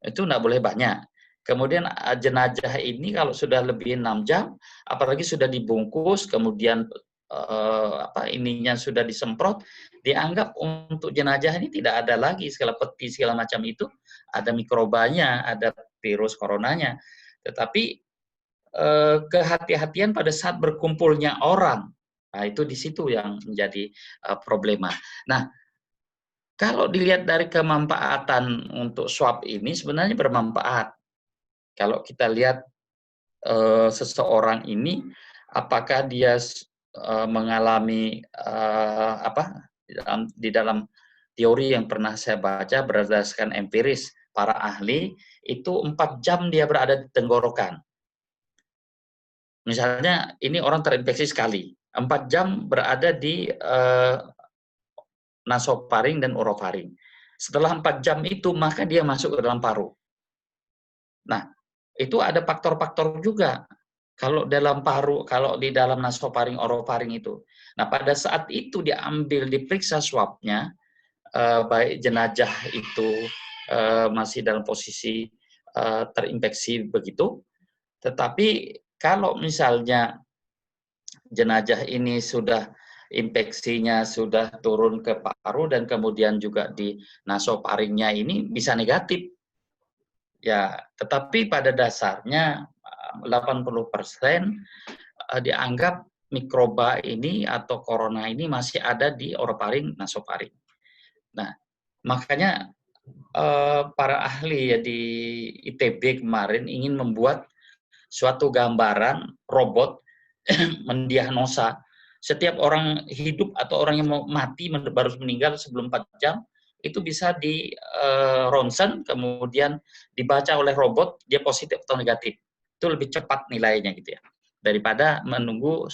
itu tidak boleh banyak. Kemudian jenazah ini kalau sudah lebih 6 jam, apalagi sudah dibungkus, kemudian ininya sudah disemprot, dianggap untuk jenazah ini tidak ada lagi segala peti segala macam itu, ada mikrobanya, ada virus coronanya. Tetapi kehati-hatian pada saat berkumpulnya orang, nah itu di situ yang menjadi problema. Nah, kalau dilihat dari kemanfaatan untuk swab ini sebenarnya bermanfaat. Kalau kita lihat seseorang ini, apakah dia mengalami di dalam teori yang pernah saya baca berdasarkan empiris para ahli itu 4 jam dia berada di tenggorokan. Misalnya ini orang terinfeksi sekali, 4 jam berada di nasofaring dan orofaring. Setelah 4 jam itu maka dia masuk ke dalam paru. Nah, itu ada faktor-faktor juga. Kalau dalam paru, kalau di dalam nasofaring, orofaring itu. Nah, pada saat itu diambil, diperiksa swabnya, baik jenazah itu masih dalam posisi terinfeksi begitu. Tetapi kalau misalnya jenazah ini sudah infeksinya sudah turun ke paru dan kemudian juga di nasofaringnya ini bisa negatif. Ya, tetapi pada dasarnya 80% dianggap mikroba ini atau corona ini masih ada di orofaring, nasofaring. Nah, makanya para ahli ya di ITB kemarin ingin membuat suatu gambaran robot mendiagnosa setiap orang hidup atau orang yang mau mati baru meninggal sebelum 4 jam itu bisa di ronsen kemudian dibaca oleh robot dia positif atau negatif. Itu lebih cepat nilainya gitu ya daripada menunggu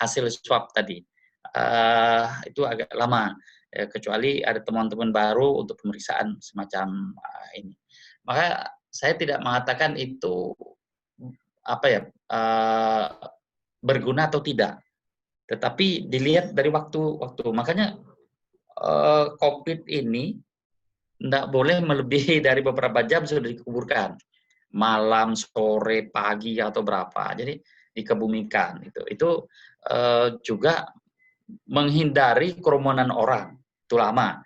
hasil swab tadi. Itu agak lama kecuali ada teman-teman baru untuk pemeriksaan semacam ini. Maka saya tidak mengatakan itu berguna atau tidak. Tetapi dilihat dari waktu. Makanya COVID ini tidak boleh melebihi dari beberapa jam sudah dikuburkan. Malam, sore, pagi atau berapa. Jadi dikebumikan. Itu juga menghindari kerumunan orang. Itu lama.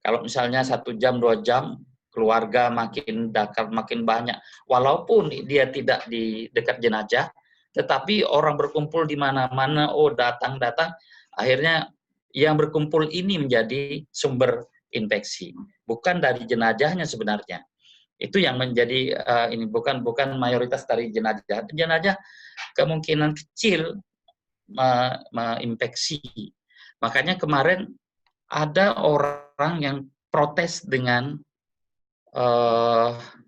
Kalau misalnya 1 jam, 2 jam, keluarga makin dekat, makin banyak. Walaupun dia tidak di dekat jenazah, tetapi orang berkumpul di mana-mana, datang, akhirnya yang berkumpul ini menjadi sumber infeksi, bukan dari jenazahnya sebenarnya. Itu yang menjadi ini bukan mayoritas dari jenazah. Jenazah kemungkinan kecil menginfeksi. Makanya kemarin ada orang yang protes dengan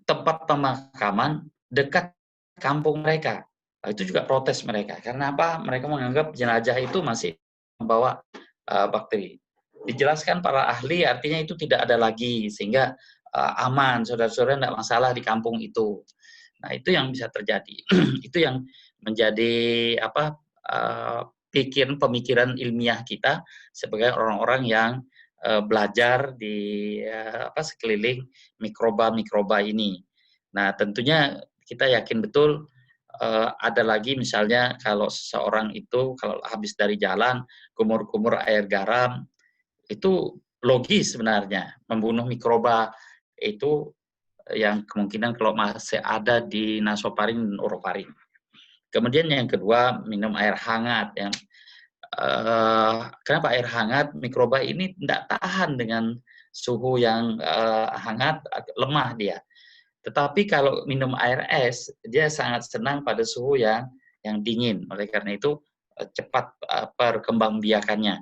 tempat pemakaman dekat kampung mereka. Nah, itu juga protes mereka. Karena apa? Mereka menganggap jenazah itu masih membawa bakteri. Dijelaskan para ahli artinya itu tidak ada lagi, sehingga aman, saudara-saudara tidak masalah di kampung itu. Nah, itu yang bisa terjadi. Itu yang menjadi pemikiran ilmiah kita sebagai orang-orang yang belajar di sekeliling mikroba-mikroba ini. Nah, tentunya kita yakin betul ada lagi misalnya kalau seseorang itu kalau habis dari jalan kumur-kumur air garam, itu logis sebenarnya membunuh mikroba itu yang kemungkinan kalau masih ada di nasofaring dan orofaring. Kemudian yang kedua, minum air hangat. Kenapa air hangat? Mikroba ini tidak tahan dengan suhu yang hangat, lemah dia. Tetapi kalau minum air es, dia sangat senang pada suhu yang dingin. Oleh karena itu cepat perkembangbiakannya.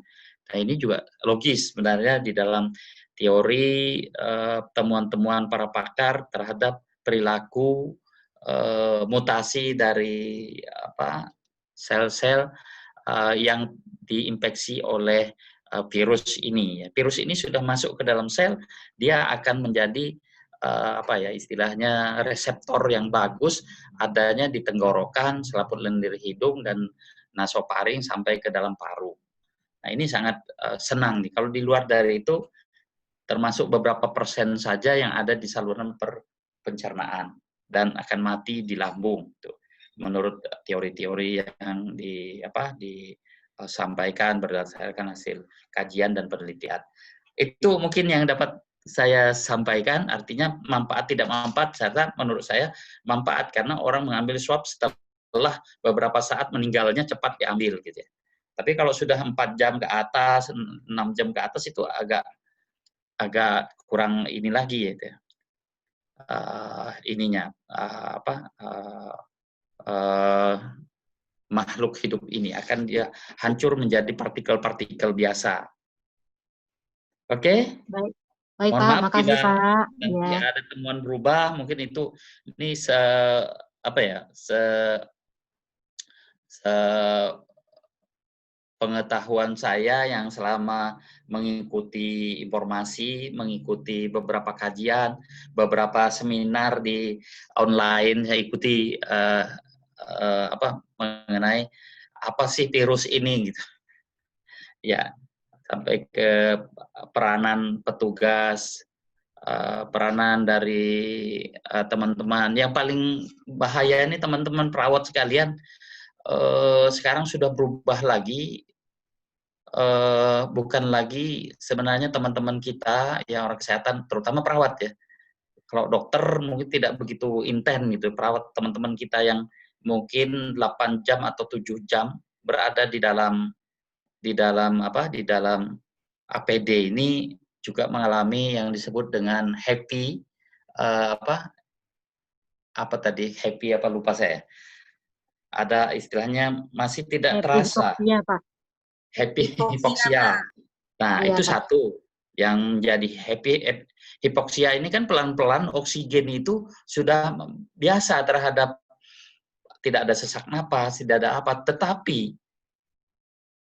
Nah, ini juga logis sebenarnya di dalam teori temuan-temuan para pakar terhadap perilaku mutasi dari sel-sel yang diinfeksi oleh virus ini. Virus ini sudah masuk ke dalam sel, dia akan menjadi istilahnya reseptor yang bagus adanya di tenggorokan, selaput lendir hidung dan nasofaring sampai ke dalam paru. Nah, ini sangat senang nih. Kalau di luar dari itu, termasuk beberapa persen saja yang ada di saluran pencernaan dan akan mati di lambung. Tuh. Menurut teori-teori yang disampaikan berdasarkan hasil kajian dan penelitian. Itu mungkin yang dapat saya sampaikan. Artinya manfaat tidak manfaat, menurut saya manfaat karena orang mengambil swab setelah beberapa saat meninggalnya cepat diambil gitu ya. Tapi kalau sudah 4 jam ke atas, 6 jam ke atas itu agak kurang ini lagi gitu ya. Makhluk hidup ini akan dia hancur menjadi partikel-partikel biasa. Oke? Baik, Mohon Pak. maaf Makasih, bila Pak. nanti Ya. ada temuan berubah, mungkin ini pengetahuan saya yang selama mengikuti informasi, mengikuti beberapa kajian, beberapa seminar di online, saya ikuti mengenai apa sih virus ini gitu. Ya, sampai ke peranan petugas, peranan dari teman-teman. Yang paling bahaya ini teman-teman perawat sekalian, sekarang sudah berubah lagi. Bukan lagi sebenarnya teman-teman kita yang orang kesehatan, terutama perawat ya. Kalau dokter mungkin tidak begitu intens gitu. Perawat teman-teman kita yang mungkin 8 jam atau 7 jam berada di dalam APD ini juga mengalami yang disebut dengan happy lupa saya. Ada istilahnya masih tidak terasa. Hipoksia, Pak. Happy hipoksia. Nah, Iya, itu Pak. satu yang menjadi happy hipoksia ini kan pelan-pelan oksigen itu sudah biasa terhadap tidak ada sesak napas, tidak ada apa, tetapi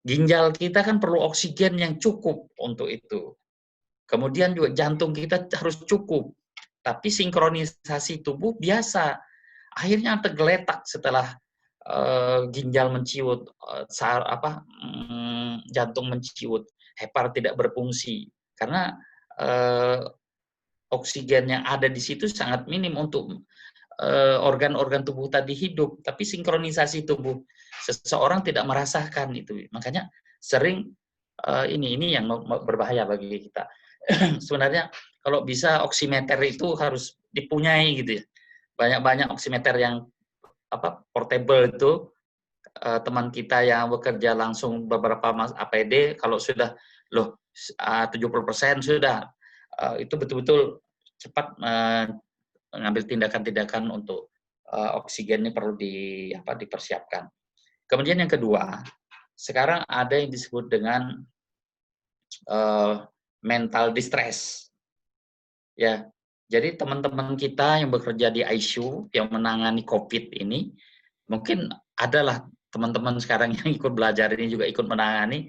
ginjal kita kan perlu oksigen yang cukup untuk itu. Kemudian juga jantung kita harus cukup. Tapi sinkronisasi tubuh biasa. Akhirnya tergeletak setelah ginjal menciut, jantung menciut, hepar tidak berfungsi. Karena oksigen yang ada di situ sangat minim untuk organ-organ tubuh tadi hidup, tapi sinkronisasi tubuh seseorang tidak merasakan itu. Makanya sering ini yang berbahaya bagi kita. Sebenarnya kalau bisa oximeter itu harus dipunyai gitu ya. Banyak-banyak oximeter yang portable itu, teman kita yang bekerja langsung beberapa APD kalau sudah 70% sudah, itu betul-betul cepat mengambil tindakan-tindakan untuk oksigen ini perlu dipersiapkan. Kemudian yang kedua, sekarang ada yang disebut dengan mental distress. Ya, jadi teman-teman kita yang bekerja di ICU yang menangani COVID ini, mungkin adalah teman-teman sekarang yang ikut belajar ini juga ikut menangani,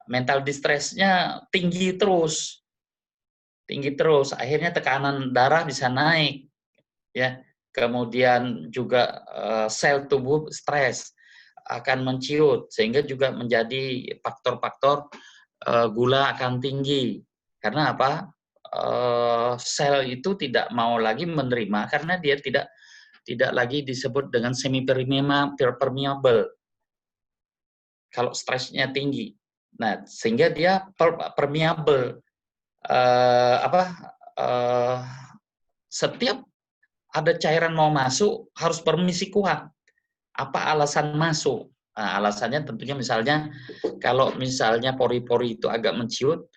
mental distress-nya tinggi terus, akhirnya tekanan darah bisa naik, ya, kemudian juga sel tubuh stres akan menciut, sehingga juga menjadi faktor-faktor gula akan tinggi. Karena apa? Sel itu tidak mau lagi menerima karena dia tidak lagi disebut dengan semi permeable kalau stresnya tinggi. Nah, sehingga dia permeable. Setiap ada cairan mau masuk harus permisi kuat. Apa alasan masuk? Nah, alasannya tentunya misalnya kalau misalnya pori-pori itu agak menciut,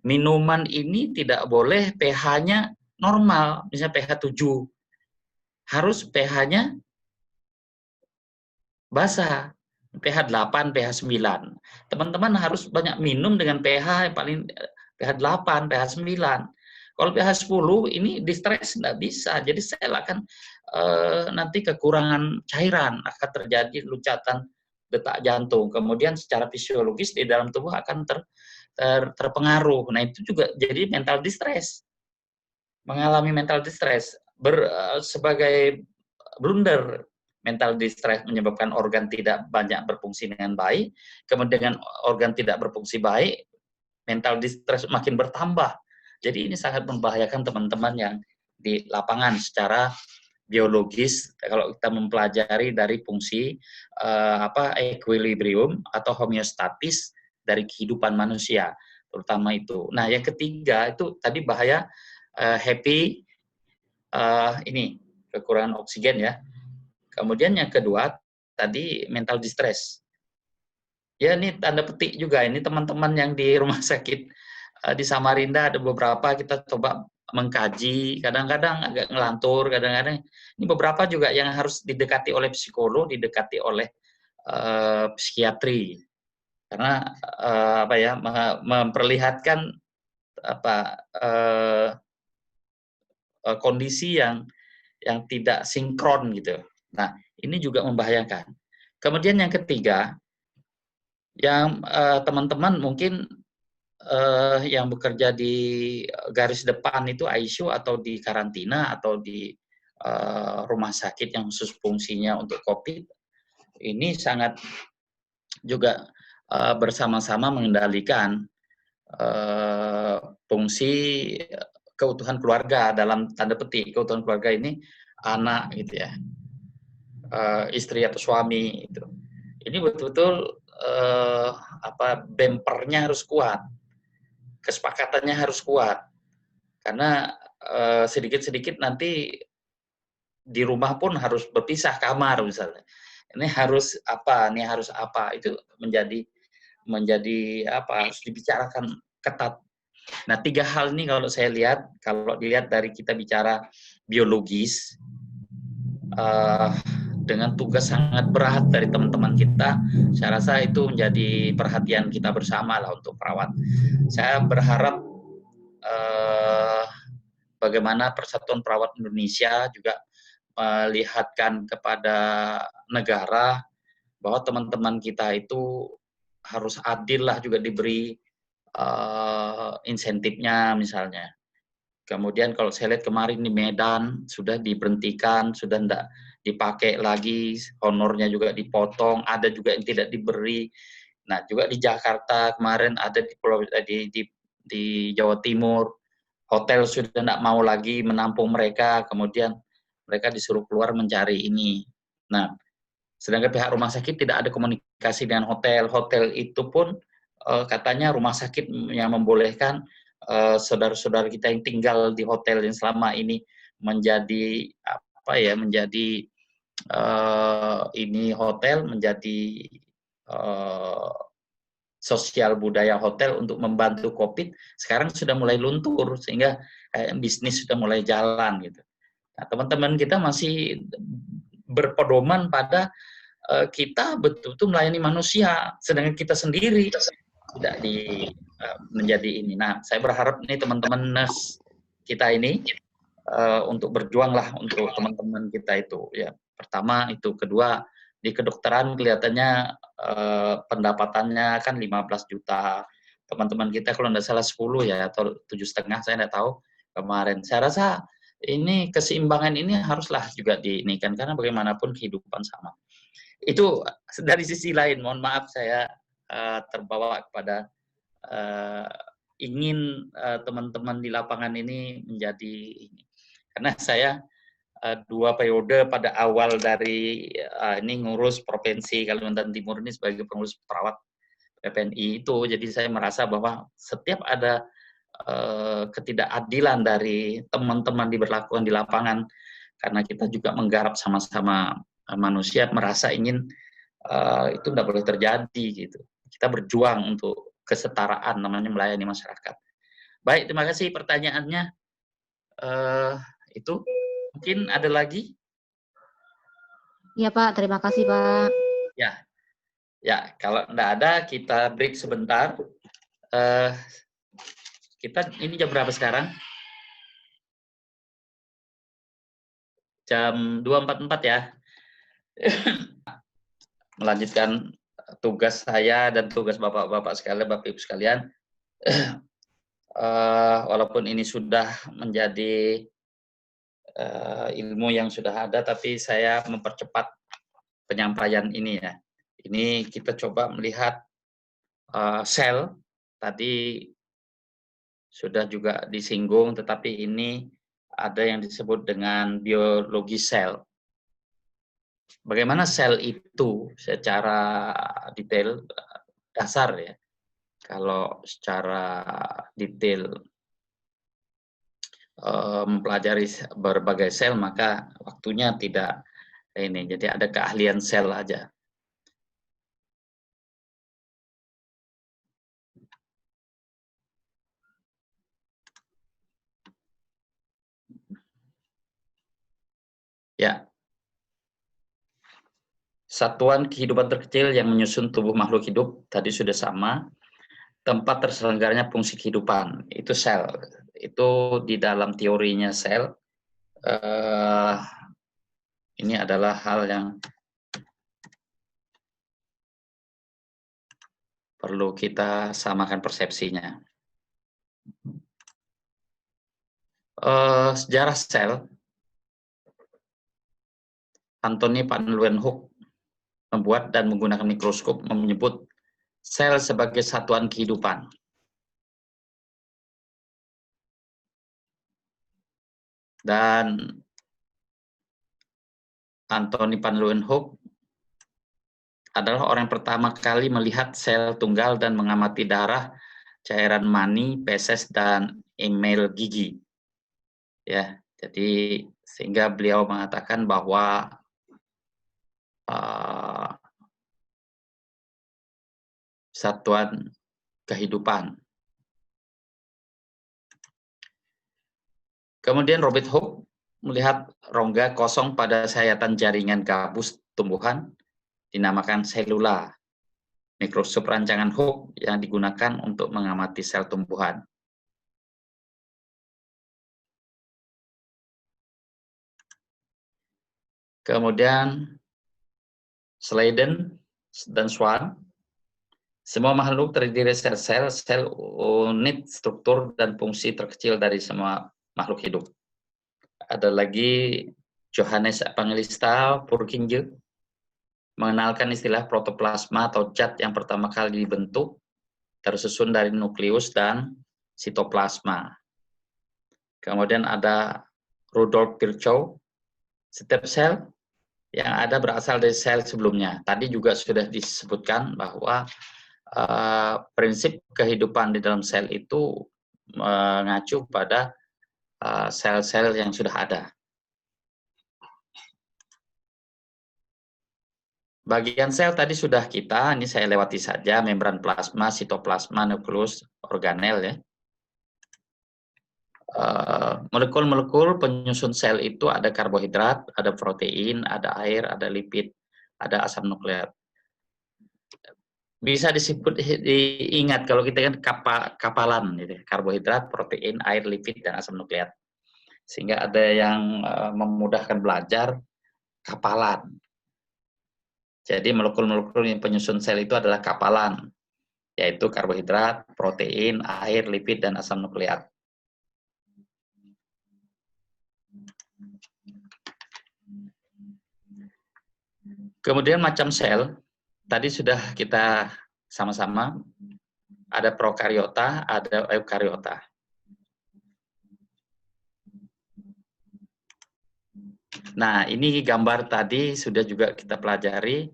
minuman ini tidak boleh pH-nya normal, misalnya pH 7. Harus pH-nya basah, pH 8, pH 9. Teman-teman harus banyak minum dengan pH yang paling pH 8, pH 9. Kalau pH 10 ini distress nggak bisa, jadi sel akan nanti kekurangan cairan, akan terjadi lucatan detak jantung. Kemudian secara fisiologis di dalam tubuh akan terpengaruh. Nah itu juga jadi mental distress, mengalami mental distress sebagai blunder. Mental distress menyebabkan organ tidak banyak berfungsi dengan baik, kemudian organ tidak berfungsi baik, mental distress makin bertambah. Jadi ini sangat membahayakan teman-teman yang di lapangan secara biologis. Kalau kita mempelajari dari fungsi equilibrium atau homeostatis dari kehidupan manusia, terutama itu. Nah, yang ketiga itu tadi bahaya ini kekurangan oksigen ya. Kemudian yang kedua tadi mental distress. Ya ini tanda petik juga, ini teman-teman yang di rumah sakit di Samarinda ada beberapa kita coba mengkaji, kadang-kadang agak ngelantur, kadang-kadang ini beberapa juga yang harus didekati oleh psikolog, didekati oleh psikiatri, karena memperlihatkan kondisi yang tidak sinkron gitu. Nah ini juga membahayakan. Kemudian yang ketiga, yang teman-teman mungkin yang bekerja di garis depan itu ICU atau di karantina atau di rumah sakit yang khusus fungsinya untuk COVID, ini sangat juga bersama-sama mengendalikan fungsi keutuhan keluarga, dalam tanda petik keutuhan keluarga ini anak gitu ya, istri atau suami itu. Ini betul-betul bempernya harus kuat, kesepakatannya harus kuat, karena sedikit-sedikit nanti di rumah pun harus berpisah kamar misalnya. Ini harus apa, itu menjadi harus dibicarakan ketat. Nah 3 hal ini kalau saya lihat, kalau dilihat dari kita bicara biologis, dengan tugas sangat berat dari teman-teman kita, saya rasa itu menjadi perhatian kita bersama lah untuk perawat. Saya berharap bagaimana Persatuan Perawat Indonesia juga melihatkan kepada negara bahwa teman-teman kita itu harus adil lah, juga diberi insentifnya misalnya. Kemudian kalau saya lihat kemarin di Medan sudah diberhentikan, sudah tidak dipakai lagi, honornya juga dipotong, ada juga yang tidak diberi. Nah juga di Jakarta kemarin ada di Jawa Timur, hotel sudah tidak mau lagi menampung mereka, kemudian mereka disuruh keluar mencari ini. Nah, sedangkan pihak rumah sakit tidak ada komunikasi dengan hotel. Hotel itu pun katanya rumah sakit yang membolehkan saudara-saudara kita yang tinggal di hotel yang selama ini menjadi ini hotel menjadi sosial budaya hotel untuk membantu COVID, sekarang sudah mulai luntur sehingga bisnis sudah mulai jalan gitu. Nah, teman-teman kita masih berpedoman pada kita betul-betul melayani manusia, sedangkan kita sendiri tidak menjadi ini. Nah, saya berharap nih teman-teman nurse kita ini untuk berjuanglah untuk teman-teman kita itu. Ya, pertama itu, kedua di kedokteran kelihatannya pendapatannya kan 15 juta. Teman-teman kita kalau tidak salah 10 ya atau 7,5, saya tidak tahu kemarin. Saya rasa ini keseimbangan ini haruslah juga diinikan karena bagaimanapun kehidupan sama. Itu dari sisi lain, mohon maaf saya terbawa kepada ingin teman-teman di lapangan ini menjadi ini. Karena saya 2 periode pada awal dari ini ngurus Provinsi Kalimantan Timur ini sebagai pengurus perawat PPNI itu, jadi saya merasa bahwa setiap ada ketidakadilan dari teman-teman diberlakukan di lapangan, karena kita juga menggarap sama-sama manusia, merasa ingin itu tidak boleh terjadi gitu. Kita berjuang untuk kesetaraan, namanya melayani masyarakat. Baik, terima kasih pertanyaannya. Itu mungkin ada lagi? Iya Pak, terima kasih Pak. Ya, kalau tidak ada kita break sebentar. Kita ini jam berapa sekarang? Jam 2.44 ya. Melanjutkan tugas saya dan tugas bapak-bapak sekalian, bapak ibu sekalian. Walaupun ini sudah menjadi ilmu yang sudah ada, tapi saya mempercepat penyampaian ini ya. Ini kita coba melihat sel, tadi sudah juga disinggung, tetapi ini ada yang disebut dengan biologi sel. Bagaimana sel itu secara detail, dasar ya. Kalau secara detail mempelajari berbagai sel, maka waktunya tidak ini. Jadi ada keahlian sel aja. Ya. Satuan kehidupan terkecil yang menyusun tubuh makhluk hidup tadi sudah sama. Tempat terselenggaranya fungsi kehidupan itu sel. Itu di dalam teorinya sel. Ini adalah hal yang perlu kita samakan persepsinya. Sejarah sel, Anthony van Leeuwenhoek membuat dan menggunakan mikroskop menyebut sel sebagai satuan kehidupan. Dan Anthony van Leeuwenhoek adalah orang yang pertama kali melihat sel tunggal dan mengamati darah, cairan mani, feses, dan email gigi. Ya, jadi sehingga beliau mengatakan bahwa satuan kehidupan. Kemudian Robert Hooke melihat rongga kosong pada sayatan jaringan gabus tumbuhan dinamakan selula. Mikroskop rancangan Hooke yang digunakan untuk mengamati sel tumbuhan. Kemudian Sladen dan Swan, semua makhluk terdiri dari sel unit struktur dan fungsi terkecil dari semua makhluk hidup. Ada lagi Johannes Evangelista Purkinje mengenalkan istilah protoplasma atau zat yang pertama kali dibentuk tersusun dari nukleus dan sitoplasma. Kemudian ada Rudolf Virchow, setiap sel yang ada berasal dari sel sebelumnya. Tadi juga sudah disebutkan bahwa prinsip kehidupan di dalam sel itu mengacu pada sel-sel yang sudah ada. Bagian sel tadi sudah ini saya lewati saja, membran plasma, sitoplasma, nukleus, organel ya. Molekul-molekul penyusun sel itu ada karbohidrat, ada protein, ada air, ada lipid, ada asam nukleat. Bisa disebut diingat kalau kita kan kapalan, gitu. Karbohidrat, protein, air, lipid, dan asam nukleat. Sehingga ada yang memudahkan belajar kapalan. Jadi molekul-molekul yang penyusun sel itu adalah kapalan, yaitu karbohidrat, protein, air, lipid, dan asam nukleat. Kemudian macam sel, tadi sudah kita sama-sama, ada prokariota, ada eukariota. Nah, ini gambar tadi sudah juga kita pelajari.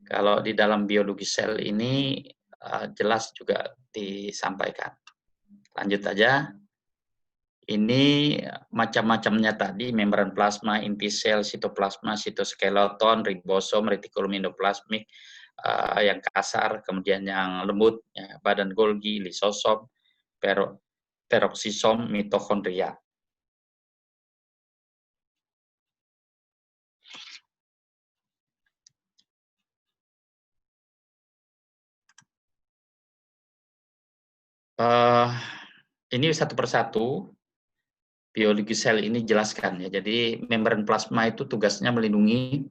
Kalau di dalam biologi sel ini jelas juga disampaikan. Lanjut aja. Ini macam-macamnya tadi, membran plasma, inti sel, sitoplasma, sitoskeleton, ribosom, retikulum endoplasmik, yang kasar, kemudian yang lembut, ya, badan Golgi, lisosom, peroksisom, mitokondria. Ini satu persatu biologi sel ini jelaskan ya. Jadi membran plasma itu tugasnya melindungi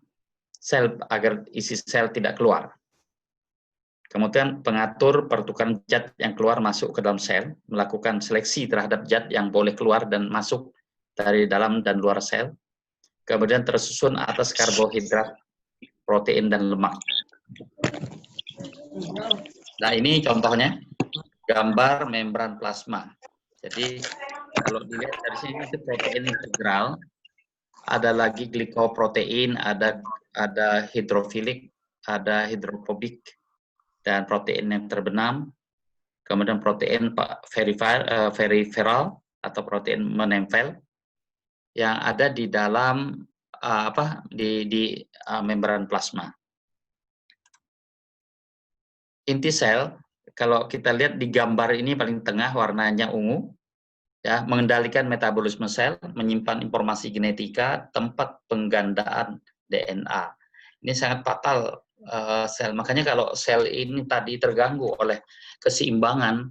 sel agar isi sel tidak keluar. Kemudian pengatur pertukaran zat yang keluar masuk ke dalam sel, melakukan seleksi terhadap zat yang boleh keluar dan masuk dari dalam dan luar sel. Kemudian tersusun atas karbohidrat, protein, dan lemak. Nah, ini contohnya gambar membran plasma. Jadi kalau dilihat dari sini itu protein integral, ada lagi glikoprotein, ada hidrofilik, ada hidrofobik, dan protein yang terbenam, kemudian protein periferal atau protein menempel yang ada di dalam membran plasma. Inti sel, kalau kita lihat di gambar ini paling tengah warnanya ungu, ya, mengendalikan metabolisme sel, menyimpan informasi genetika, tempat penggandaan DNA. Ini sangat fatal sel. Makanya kalau sel ini tadi terganggu oleh keseimbangan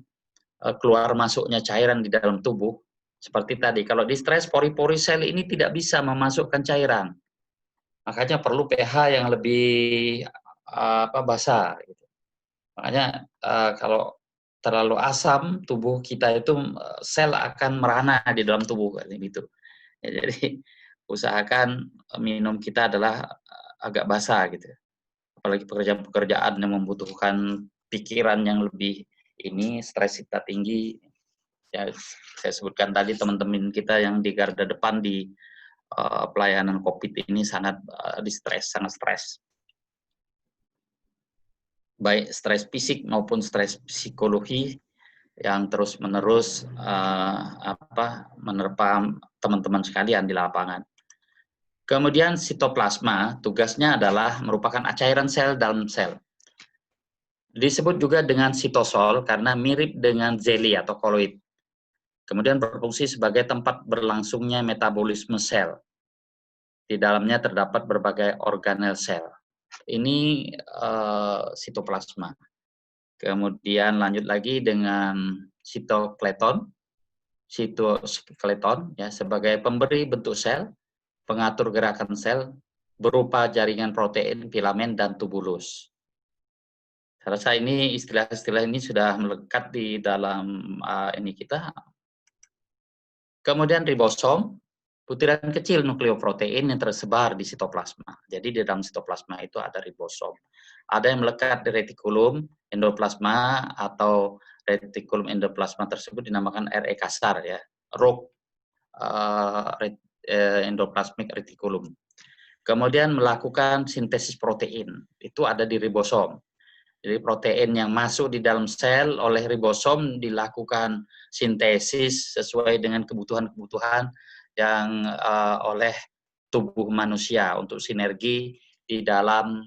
keluar masuknya cairan di dalam tubuh, seperti tadi, kalau di stres pori-pori sel ini tidak bisa memasukkan cairan. Makanya perlu pH yang lebih basah. Gitu. Makanya kalau terlalu asam, tubuh kita itu sel akan merana di dalam tubuh gitu. Ya, jadi usahakan minum kita adalah agak basah gitu. Apalagi pekerjaan-pekerjaan yang membutuhkan pikiran yang lebih ini, stres kita tinggi. Ya, saya sebutkan tadi teman-teman kita yang di garda depan di pelayanan COVID ini sangat sangat stres. Baik stres fisik maupun stres psikologi yang terus-menerus menerpa teman-teman sekalian di lapangan. Kemudian sitoplasma, tugasnya adalah merupakan cairan sel dalam sel. Disebut juga dengan sitosol karena mirip dengan zeli atau koloid. Kemudian berfungsi sebagai tempat berlangsungnya metabolisme sel. Di dalamnya terdapat berbagai organel sel. Ini sitoplasma. Kemudian lanjut lagi dengan sitoskeleton ya, sebagai pemberi bentuk sel, pengatur gerakan sel berupa jaringan protein, filamen, dan tubulus. Saya rasa ini istilah-istilah ini sudah melekat di dalam ini kita. Kemudian ribosom, butiran kecil nukleoprotein yang tersebar di sitoplasma. Jadi di dalam sitoplasma itu ada ribosom. Ada yang melekat di retikulum endoplasma atau retikulum endoplasma tersebut dinamakan RE kasar ya, rogue endoplasmic reticulum. Kemudian melakukan sintesis protein, itu ada di ribosom. Jadi protein yang masuk di dalam sel oleh ribosom dilakukan sintesis sesuai dengan kebutuhan-kebutuhan yang oleh tubuh manusia untuk sinergi di dalam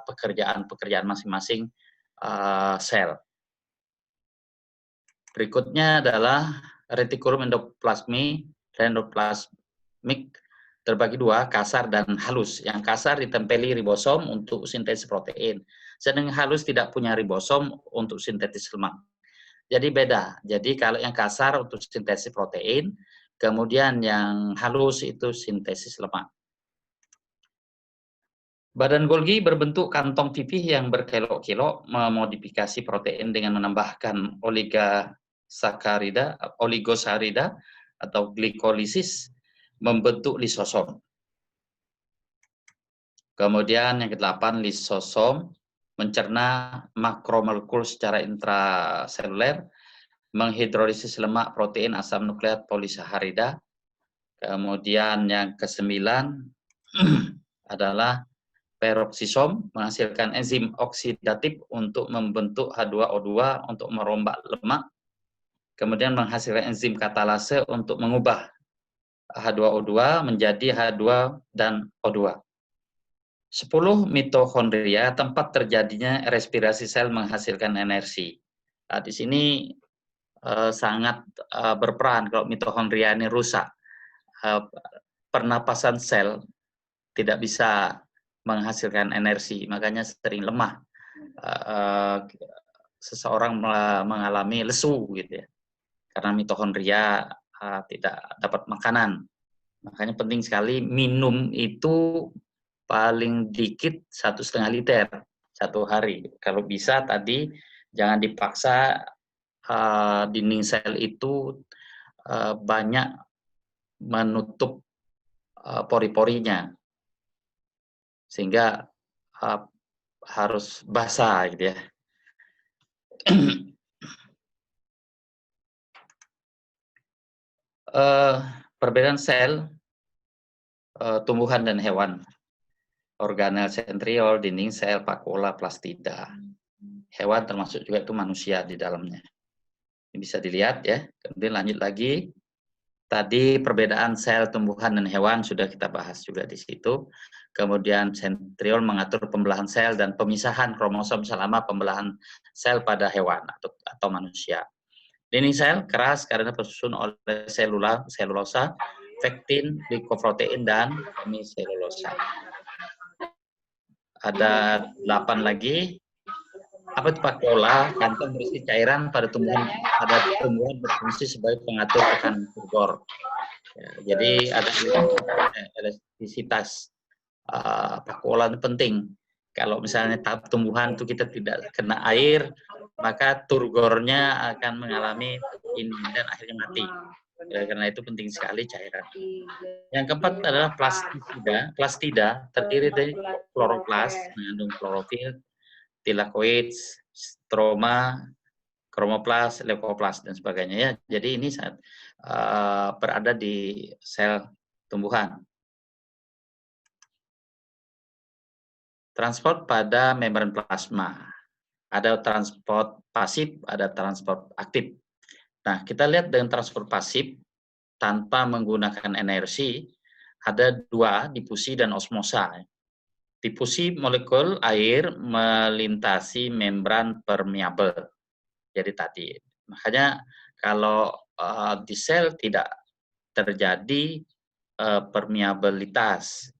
pekerjaan-pekerjaan masing-masing sel. Berikutnya adalah retikulum endoplasmic terbagi dua, kasar dan halus. Yang kasar ditempeli ribosom untuk sintesis protein, sedangkan halus tidak punya ribosom untuk sintesis lemak. Jadi beda. Jadi kalau yang kasar untuk sintesis protein, kemudian yang halus itu sintesis lemak. Badan Golgi berbentuk kantong pipih yang berkelok-kelok, memodifikasi protein dengan menambahkan oligosarida atau glikolisis, membentuk lisosom. Kemudian yang ke-8, lisosom mencerna makromolekul secara intraseluler, menghidrolisis lemak, protein, asam nukleat, polisaharida. Kemudian yang ke-9 adalah peroksisom, menghasilkan enzim oksidatif untuk membentuk H2O2 untuk merombak lemak. Kemudian menghasilkan enzim katalase untuk mengubah H2O2 menjadi H2 dan O2. 10. Mitokondria, tempat terjadinya respirasi sel menghasilkan energi. Nah, di sini sangat berperan kalau mitokondria ini rusak. Pernapasan sel tidak bisa menghasilkan energi, makanya sering lemah. Seseorang mengalami lesu gitu ya, karena mitokondria tidak dapat makanan. Makanya penting sekali minum itu paling dikit 1,5 liter satu hari. Kalau bisa tadi jangan dipaksa dinding sel itu banyak menutup pori-porinya, sehingga harus basah gitu ya. Perbedaan sel tumbuhan dan hewan. Organel sentriol, dinding sel, vakuola, plastida. Hewan termasuk juga itu manusia di dalamnya. Ini bisa dilihat ya. Kemudian lanjut lagi. Tadi perbedaan sel tumbuhan dan hewan sudah kita bahas juga di situ. Kemudian sentriol mengatur pembelahan sel dan pemisahan kromosom selama pembelahan sel pada hewan atau manusia. Dinding sel keras karena tersusun oleh selulosa, pektin, glikoprotein, dan hemiselulosa. Ada 8 lagi. Apa itu vakuola? Kantong berisi cairan pada tumbuhan berfungsi sebagai pengatur tekanan turgor. Ya, jadi ada elastisitas. Vakuola itu penting. Kalau misalnya tahap tumbuhan itu kita tidak kena air, maka turgornya akan mengalami ini dan akhirnya mati. Karena itu penting sekali cairan. Yang keempat adalah plastida. Plastida terdiri dari kloroplas, mengandung klorofil, tilakoids, stroma, kromoplas, leukoplas, dan sebagainya ya. Jadi ini berada di sel tumbuhan. Transport pada membran plasma. Ada transport pasif, ada transport aktif. Nah, kita lihat dengan transport pasif tanpa menggunakan energi, ada 2, difusi dan osmosa. Difusi molekul air melintasi membran permeabel. Jadi tadi, makanya kalau di sel tidak terjadi permeabilitas,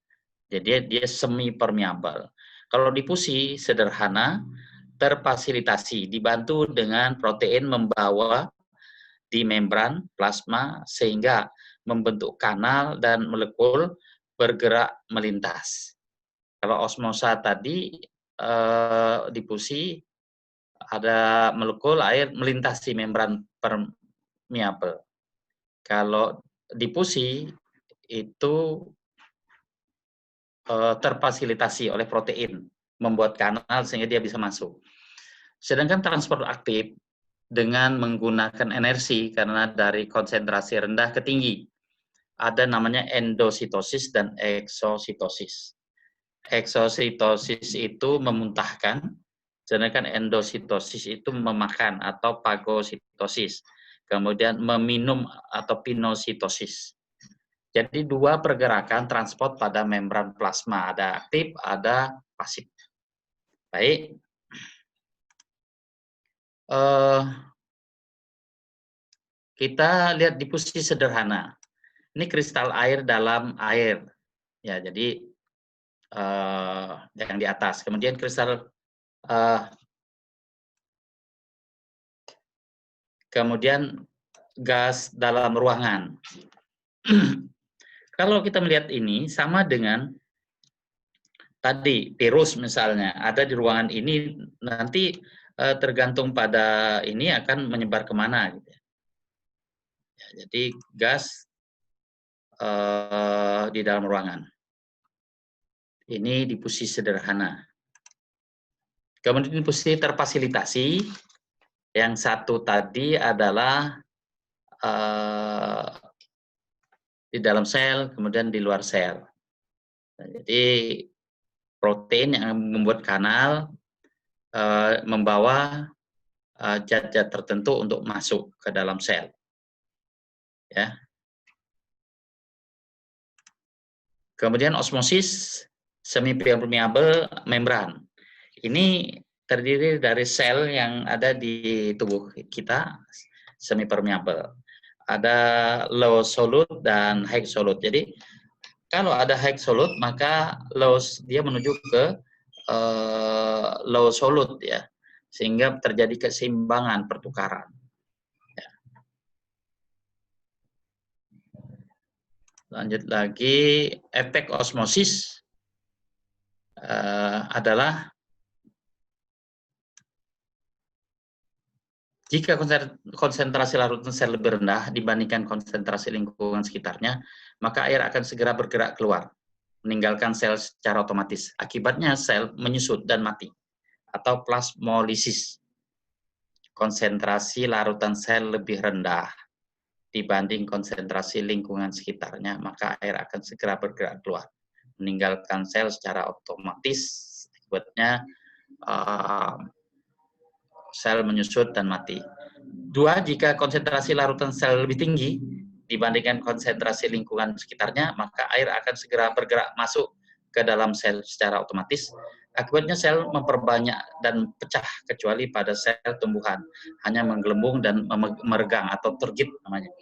jadi dia semi permeabel. Kalau difusi sederhana, terfasilitasi, dibantu dengan protein membawa di membran plasma sehingga membentuk kanal dan molekul bergerak melintas. Kalau osmosa tadi difusi ada molekul air melintasi membran permeabel. Kalau difusi itu terfasilitasi oleh protein, membuat kanal sehingga dia bisa masuk. Sedangkan transport aktif dengan menggunakan energi karena dari konsentrasi rendah ke tinggi. Ada namanya endositosis dan eksositosis. Eksositosis itu memuntahkan, sedangkan endositosis itu memakan atau fagositosis. Kemudian meminum atau pinositosis. Jadi 2 pergerakan transport pada membran plasma, ada aktif, ada pasif. Baik. Kita lihat difusi sederhana. Ini kristal air dalam air. Ya, jadi yang di atas. Kemudian kristal kemudian gas dalam ruangan. Kalau kita melihat ini sama dengan tadi virus misalnya ada di ruangan ini, nanti tergantung pada ini akan menyebar kemana gitu. Ya, jadi gas di dalam ruangan ini difusi sederhana. Kemudian difusi terfasilitasi, yang satu tadi adalah di dalam sel, kemudian di luar sel. Nah, jadi protein yang membuat kanal membawa zat-zat tertentu untuk masuk ke dalam sel. Ya. Kemudian osmosis semi permeable membran. Ini terdiri dari sel yang ada di tubuh kita, semi permeable. Ada low solute dan high solute. Jadi kalau ada high solute maka dia menuju ke low solute ya, sehingga terjadi keseimbangan pertukaran. Lanjut lagi, efek osmosis adalah jika konsentrasi larutan sel lebih rendah dibandingkan konsentrasi lingkungan sekitarnya, maka air akan segera bergerak keluar, meninggalkan sel secara otomatis. Akibatnya sel menyusut dan mati, atau plasmolisis. Konsentrasi larutan sel lebih rendah dibanding konsentrasi lingkungan sekitarnya, maka air akan segera bergerak keluar, meninggalkan sel secara otomatis. Akibatnya sel menyusut dan mati. 2, jika konsentrasi larutan sel lebih tinggi dibandingkan konsentrasi lingkungan sekitarnya, maka air akan segera bergerak masuk ke dalam sel secara otomatis. Akibatnya sel memperbanyak dan pecah, kecuali pada sel tumbuhan hanya menggelembung dan meregang atau turgid namanya.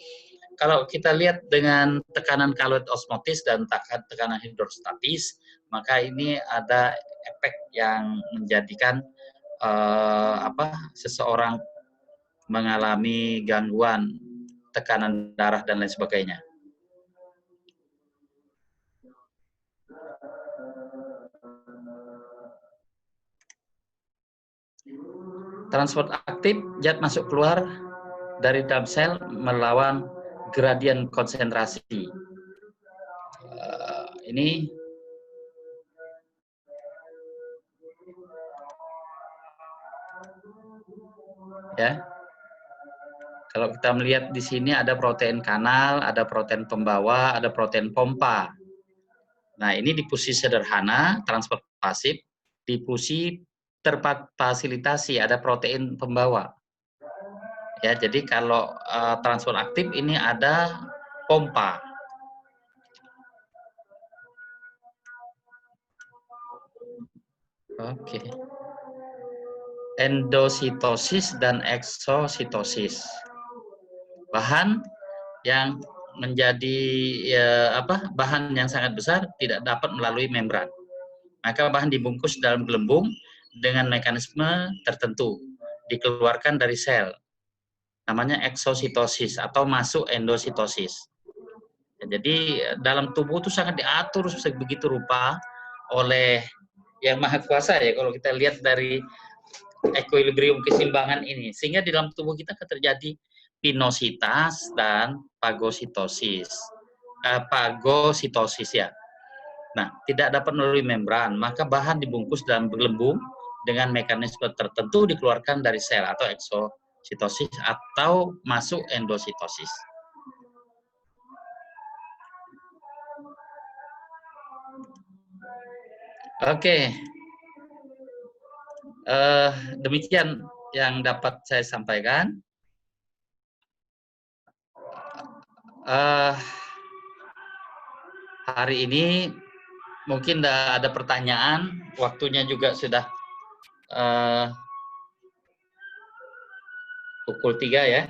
Kalau kita lihat dengan tekanan kaloid osmotis dan tekanan hidrostatis, maka ini ada efek yang menjadikan seseorang mengalami gangguan tekanan darah dan lain sebagainya. Transport aktif, zat masuk keluar dari dalam sel melawan gradien konsentrasi. Ini ya. Kalau kita melihat di sini ada protein kanal, ada protein pembawa, ada protein pompa. Nah, ini difusi sederhana, transport pasif, difusi terfasilitasi, ada protein pembawa. Ya, jadi kalau transport aktif ini ada pompa. Oke. Endositosis dan eksositosis. Bahan yang menjadi bahan yang sangat besar tidak dapat melalui membran. Maka bahan dibungkus dalam gelembung dengan mekanisme tertentu, dikeluarkan dari sel. Namanya eksositosis atau masuk endositosis. Jadi dalam tubuh itu sangat diatur sebegitu rupa oleh Yang Maha Kuasa ya, kalau kita lihat dari equilibrium keseimbangan ini, sehingga di dalam tubuh kita terjadi pinositas dan fagositosis. Fagositosis ya. Nah, tidak dapat melalui membran, maka bahan dibungkus dalam gelembung dengan mekanisme tertentu dikeluarkan dari sel atau eksositosis atau masuk endositosis. Oke. Demikian yang dapat saya sampaikan. Hari ini mungkin ada pertanyaan, waktunya juga sudah pukul 3 ya.